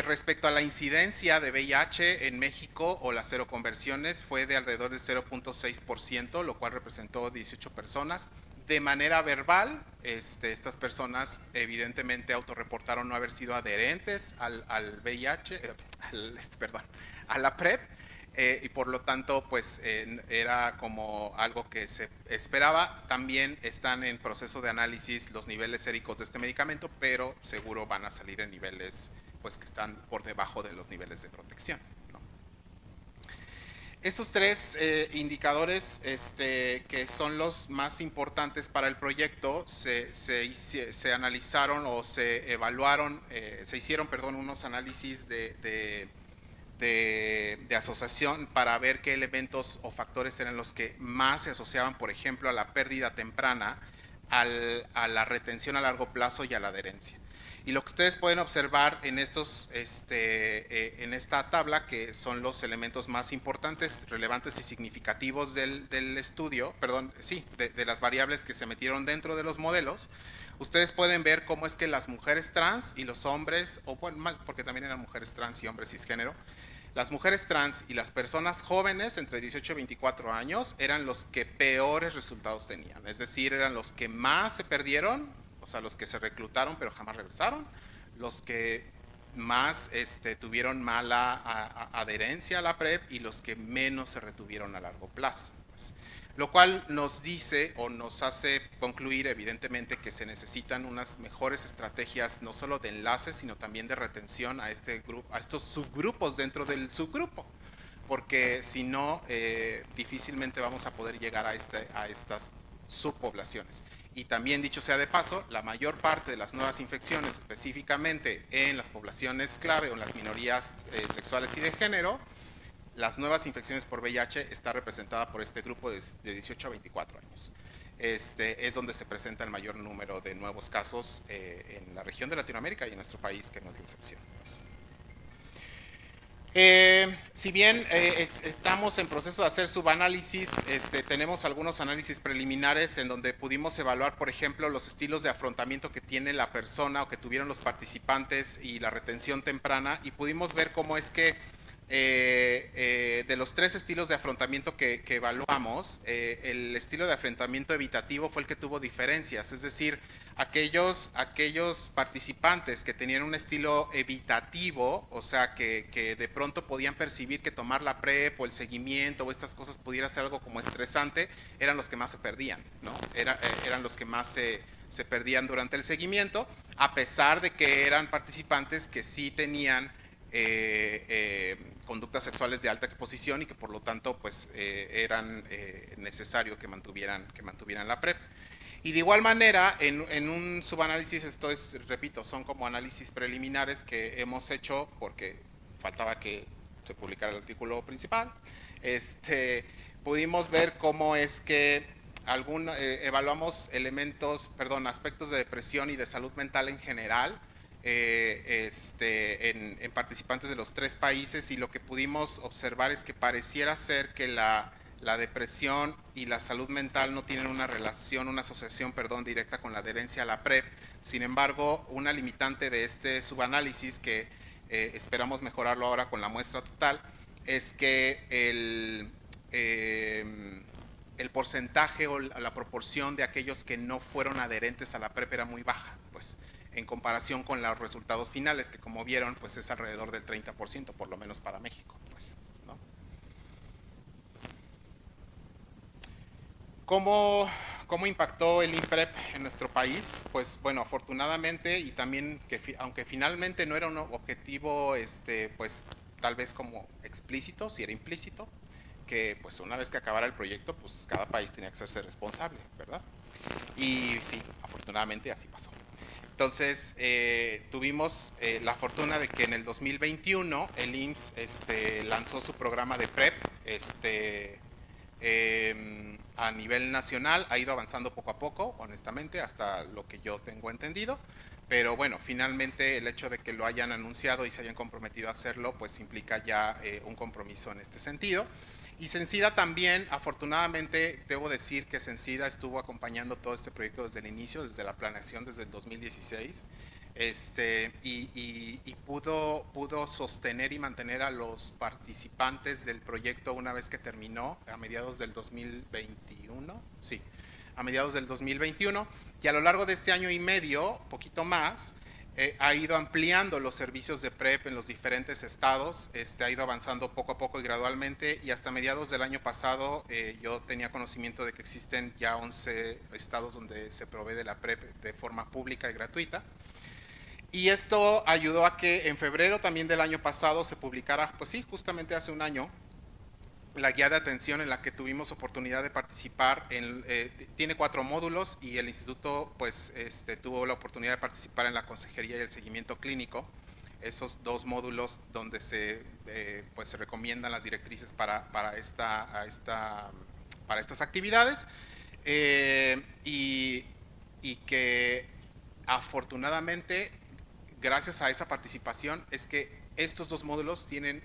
Respecto a la incidencia de VIH en México o las seroconversiones, fue de alrededor del 0.6%, lo cual representó 18 personas. De manera verbal, estas personas evidentemente autorreportaron no haber sido adherentes al VIH, a la PrEP, y por lo tanto pues era como algo que se esperaba. También están en proceso de análisis los niveles séricos de este medicamento, pero seguro van a salir en niveles pues que están por debajo de los niveles de protección, ¿no? Estos tres indicadores que son los más importantes para el proyecto se analizaron o se evaluaron, se hicieron unos análisis de asociación para ver qué elementos o factores eran los que más se asociaban, por ejemplo, a la pérdida temprana, a la retención a largo plazo y a la adherencia. Y lo que ustedes pueden observar en en esta tabla, que son los elementos más importantes, relevantes y significativos del estudio, de las variables que se metieron dentro de los modelos, ustedes pueden ver cómo es que las mujeres trans y los hombres, o bueno, más porque también eran mujeres trans y hombres cisgénero, las mujeres trans y las personas jóvenes entre 18 y 24 años eran los que peores resultados tenían, es decir, eran los que más se perdieron, o sea, los que se reclutaron pero jamás regresaron, los que más tuvieron mala adherencia a la PrEP y los que menos se retuvieron a largo plazo. Lo cual nos dice o nos hace concluir evidentemente que se necesitan unas mejores estrategias no solo de enlaces sino también de retención a estos subgrupos dentro del subgrupo, porque si no difícilmente vamos a poder llegar a estas subpoblaciones. Y también, dicho sea de paso, la mayor parte de las nuevas infecciones, específicamente en las poblaciones clave o en las minorías sexuales y de género, las nuevas infecciones por VIH está representada por este grupo de 18 a 24 años. Es donde se presenta el mayor número de nuevos casos en la región de Latinoamérica y en nuestro país, que no es la excepción. Si bien estamos en proceso de hacer subanálisis, tenemos algunos análisis preliminares en donde pudimos evaluar, por ejemplo, los estilos de afrontamiento que tiene la persona o que tuvieron los participantes y la retención temprana, y pudimos ver cómo es que de los tres estilos de afrontamiento que evaluamos, el estilo de afrontamiento evitativo fue el que tuvo diferencias, es decir, aquellos participantes que tenían un estilo evitativo, o sea, que de pronto podían percibir que tomar la PrEP o el seguimiento o estas cosas pudiera ser algo como estresante, eran los que más se perdían, ¿no? Eran los que más se perdían durante el seguimiento, a pesar de que eran participantes que sí tenían conductas sexuales de alta exposición y que por lo tanto pues eran necesario que mantuvieran la PrEP. Y de igual manera, en un subanálisis, esto es, repito, son como análisis preliminares que hemos hecho porque faltaba que se publicara el artículo principal, pudimos ver cómo es que evaluamos aspectos de depresión y de salud mental en general, en participantes de los tres países, y lo que pudimos observar es que pareciera ser que la depresión y la salud mental no tienen una asociación directa con la adherencia a la PrEP, Sin embargo, una limitante de este subanálisis, que esperamos mejorarlo ahora con la muestra total, es que el porcentaje o la proporción de aquellos que no fueron adherentes a la PrEP era muy baja, pues en comparación con los resultados finales, que como vieron, pues es alrededor del 30%, por lo menos para México, pues, ¿no? ¿Cómo impactó el INPREP en nuestro país? Pues bueno, afortunadamente, y también que aunque finalmente no era un objetivo, pues tal vez como explícito, si era implícito, que pues una vez que acabara el proyecto, pues cada país tenía que hacerse responsable, ¿verdad? Y sí, afortunadamente así pasó. Entonces, tuvimos la fortuna de que en el 2021 el IMSS lanzó su programa de PrEP a nivel nacional. Ha ido avanzando poco a poco, honestamente, hasta lo que yo tengo entendido. Pero bueno, finalmente el hecho de que lo hayan anunciado y se hayan comprometido a hacerlo, pues implica ya un compromiso en este sentido. Y Sencida también, afortunadamente, debo decir que Sencida estuvo acompañando todo este proyecto desde el inicio, desde la planeación, desde el 2016. Y pudo sostener y mantener a los participantes del proyecto una vez que terminó, a mediados del 2021, sí, a mediados del 2021, y a lo largo de este año y medio, poquito más, ha ido ampliando los servicios de PrEP en los diferentes estados, ha ido avanzando poco a poco y gradualmente, y hasta mediados del año pasado yo tenía conocimiento de que existen ya 11 estados donde se provee de la PrEP de forma pública y gratuita. Y esto ayudó a que en febrero también del año pasado se publicara, pues sí, justamente hace un año, la guía de atención en la que tuvimos oportunidad de participar. Tiene 4 módulos y el instituto pues tuvo la oportunidad de participar en la consejería y el seguimiento clínico. Esos 2 módulos donde pues se recomiendan las directrices para estas actividades, y que afortunadamente, gracias a esa participación, es que estos 2 módulos tienen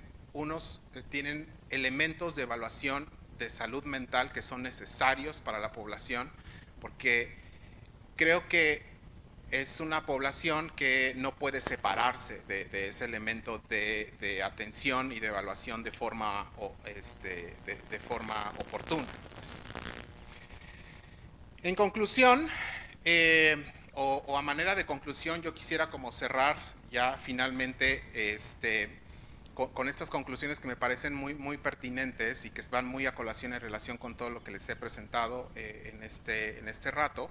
elementos de evaluación de salud mental que son necesarios para la población, porque creo que es una población que no puede separarse de ese elemento de atención y de evaluación de forma oportuna, pues. En conclusión, o a manera de conclusión, yo quisiera como cerrar ya finalmente con estas conclusiones que me parecen muy, muy pertinentes y que van muy a colación en relación con todo lo que les he presentado en este rato.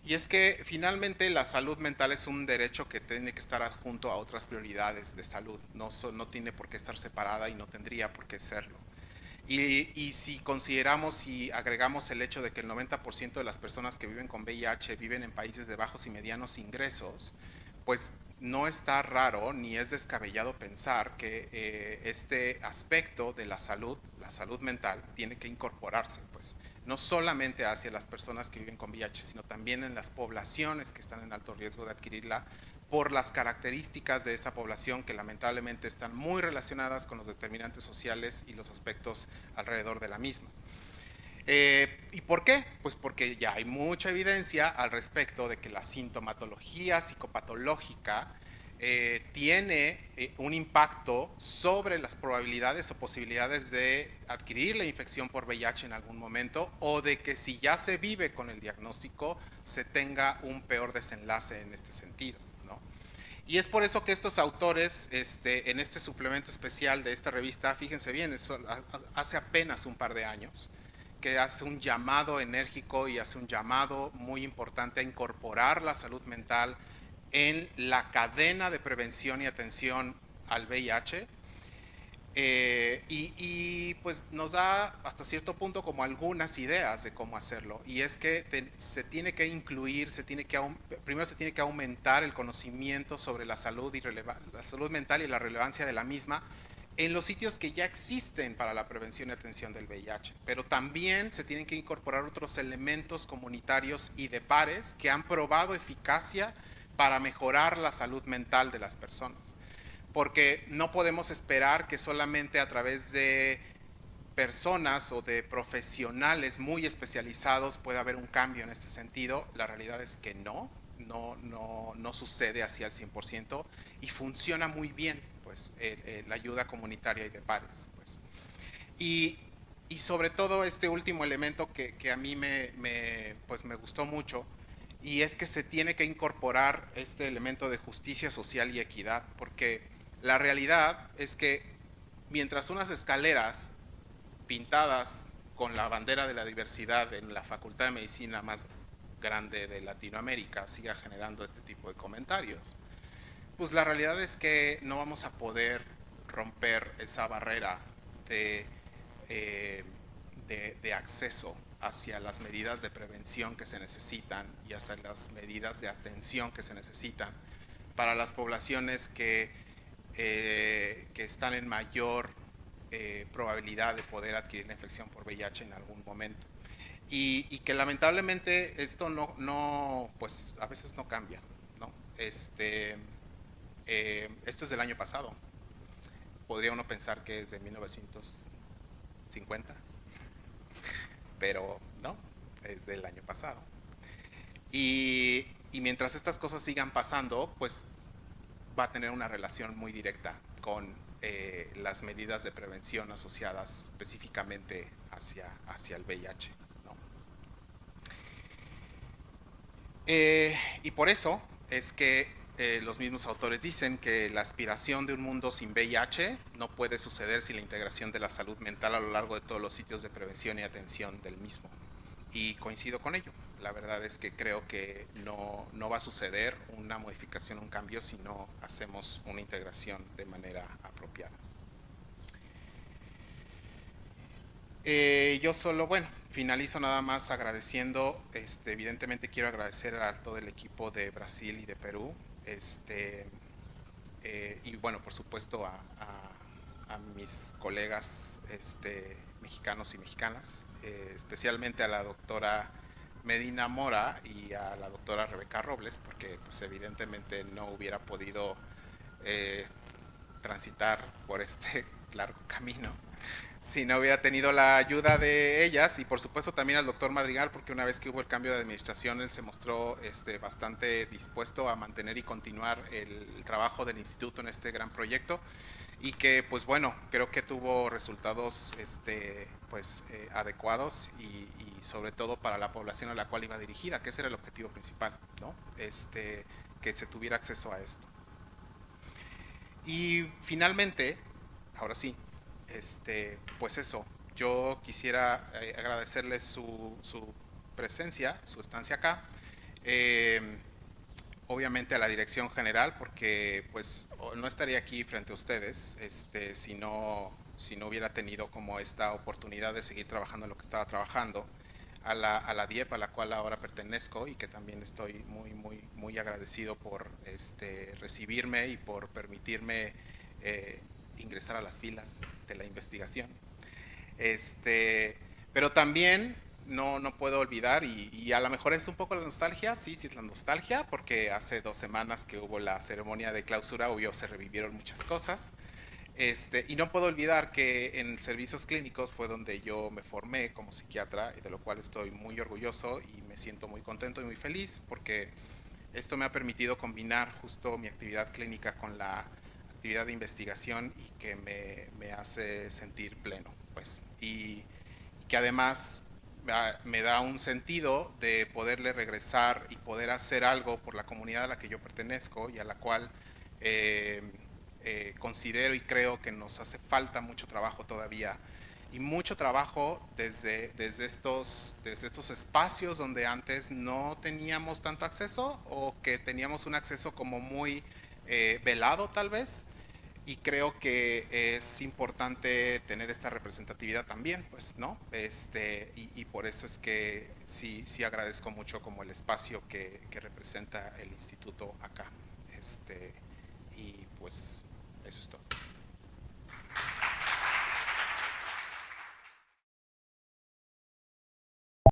Y es que finalmente la salud mental es un derecho que tiene que estar adjunto a otras prioridades de salud. No tiene por qué estar separada y no tendría por qué serlo. Y si consideramos y agregamos el hecho de que el 90% de las personas que viven con VIH viven en países de bajos y medianos ingresos, pues no está raro ni es descabellado pensar que este aspecto de la salud mental, tiene que incorporarse, pues, no solamente hacia las personas que viven con VIH, sino también en las poblaciones que están en alto riesgo de adquirirla, por las características de esa población que lamentablemente están muy relacionadas con los determinantes sociales y los aspectos alrededor de la misma. ¿Y por qué? Pues porque ya hay mucha evidencia al respecto de que la sintomatología psicopatológica tiene un impacto sobre las probabilidades o posibilidades de adquirir la infección por VIH en algún momento, o de que si ya se vive con el diagnóstico se tenga un peor desenlace en este sentido. Y es por eso que estos autores, en este suplemento especial de esta revista, fíjense bien, eso hace apenas un par de años, que hace un llamado enérgico y hace un llamado muy importante a incorporar la salud mental en la cadena de prevención y atención al VIH. Pues nos da hasta cierto punto como algunas ideas de cómo hacerlo, y es que se tiene que incluir, primero se tiene que aumentar el conocimiento sobre la salud mental y la relevancia de la misma en los sitios que ya existen para la prevención y atención del VIH, pero también se tienen que incorporar otros elementos comunitarios y de pares que han probado eficacia para mejorar la salud mental de las personas. Porque no podemos esperar que solamente a través de personas o de profesionales muy especializados pueda haber un cambio en este sentido. La realidad es que no no sucede así al 100% y funciona muy bien, pues, la ayuda comunitaria y de pares, pues. Y, y sobre todo este último elemento que a mí pues me gustó mucho, y es que se tiene que incorporar este elemento de justicia social y equidad, porque la realidad es que mientras unas escaleras pintadas con la bandera de la diversidad en la Facultad de Medicina más grande de Latinoamérica siga generando este tipo de comentarios, pues la realidad es que no vamos a poder romper esa barrera de, eh, de acceso hacia las medidas de prevención que se necesitan y hacia las medidas de atención que se necesitan para las poblaciones que están en mayor probabilidad de poder adquirir la infección por VIH en algún momento. Y que lamentablemente esto pues a veces no cambia, ¿no? Esto es del año pasado. Podría uno pensar que es de 1950, pero no, es del año pasado. Y mientras estas cosas sigan pasando, pues va a tener una relación muy directa con las medidas de prevención asociadas específicamente hacia el VIH, ¿no? Y por eso es que los mismos autores dicen que la aspiración de un mundo sin VIH no puede suceder sin la integración de la salud mental a lo largo de todos los sitios de prevención y atención del mismo. Y coincido con ello. La verdad es que creo que no va a suceder una modificación, un cambio, si no hacemos una integración de manera apropiada. Yo solo, bueno, finalizo nada más agradeciendo, evidentemente quiero agradecer a todo el equipo de Brasil y de Perú, y bueno, por supuesto a mis colegas mexicanos y mexicanas, especialmente a la doctora Medina Mora y a la doctora Rebeca Robles, porque pues evidentemente no hubiera podido eh, transitar por este largo camino si no hubiera tenido la ayuda de ellas, y por supuesto también al doctor Madrigal, porque una vez que hubo el cambio de administración él se mostró bastante dispuesto a mantener y continuar el trabajo del instituto en este gran proyecto, y que pues bueno, creo que tuvo resultados pues adecuados y sobre todo para la población a la cual iba dirigida, que ese era el objetivo principal, ¿no? Que se tuviera acceso a esto. Y finalmente, ahora sí, pues eso, yo quisiera agradecerles su presencia, su estancia acá. Eh, Obviamente a la dirección general, porque pues no estaría aquí frente a ustedes si no hubiera tenido como esta oportunidad de seguir trabajando en lo que estaba trabajando, a la DIEP a la cual ahora pertenezco y que también estoy muy agradecido por recibirme y por permitirme ingresar a las filas de la investigación. Este, pero también no puedo olvidar, y a lo mejor es un poco la nostalgia, sí, sí es la nostalgia, porque hace 2 semanas que hubo la ceremonia de clausura, obvio se revivieron muchas cosas. Y no puedo olvidar que en servicios clínicos fue donde yo me formé como psiquiatra, y de lo cual estoy muy orgulloso y me siento muy contento y muy feliz, porque esto me ha permitido combinar justo mi actividad clínica con la actividad de investigación y que me hace sentir pleno, pues. Y que además me da un sentido de poderle regresar y poder hacer algo por la comunidad a la que yo pertenezco y a la cual eh, considero y creo que nos hace falta mucho trabajo todavía, y mucho trabajo desde estos espacios donde antes no teníamos tanto acceso, o que teníamos un acceso como muy velado tal vez, y creo que es importante tener esta representatividad también, pues, ¿no? Y por eso es que sí agradezco mucho como el espacio que representa el instituto acá. Y pues eso es todo.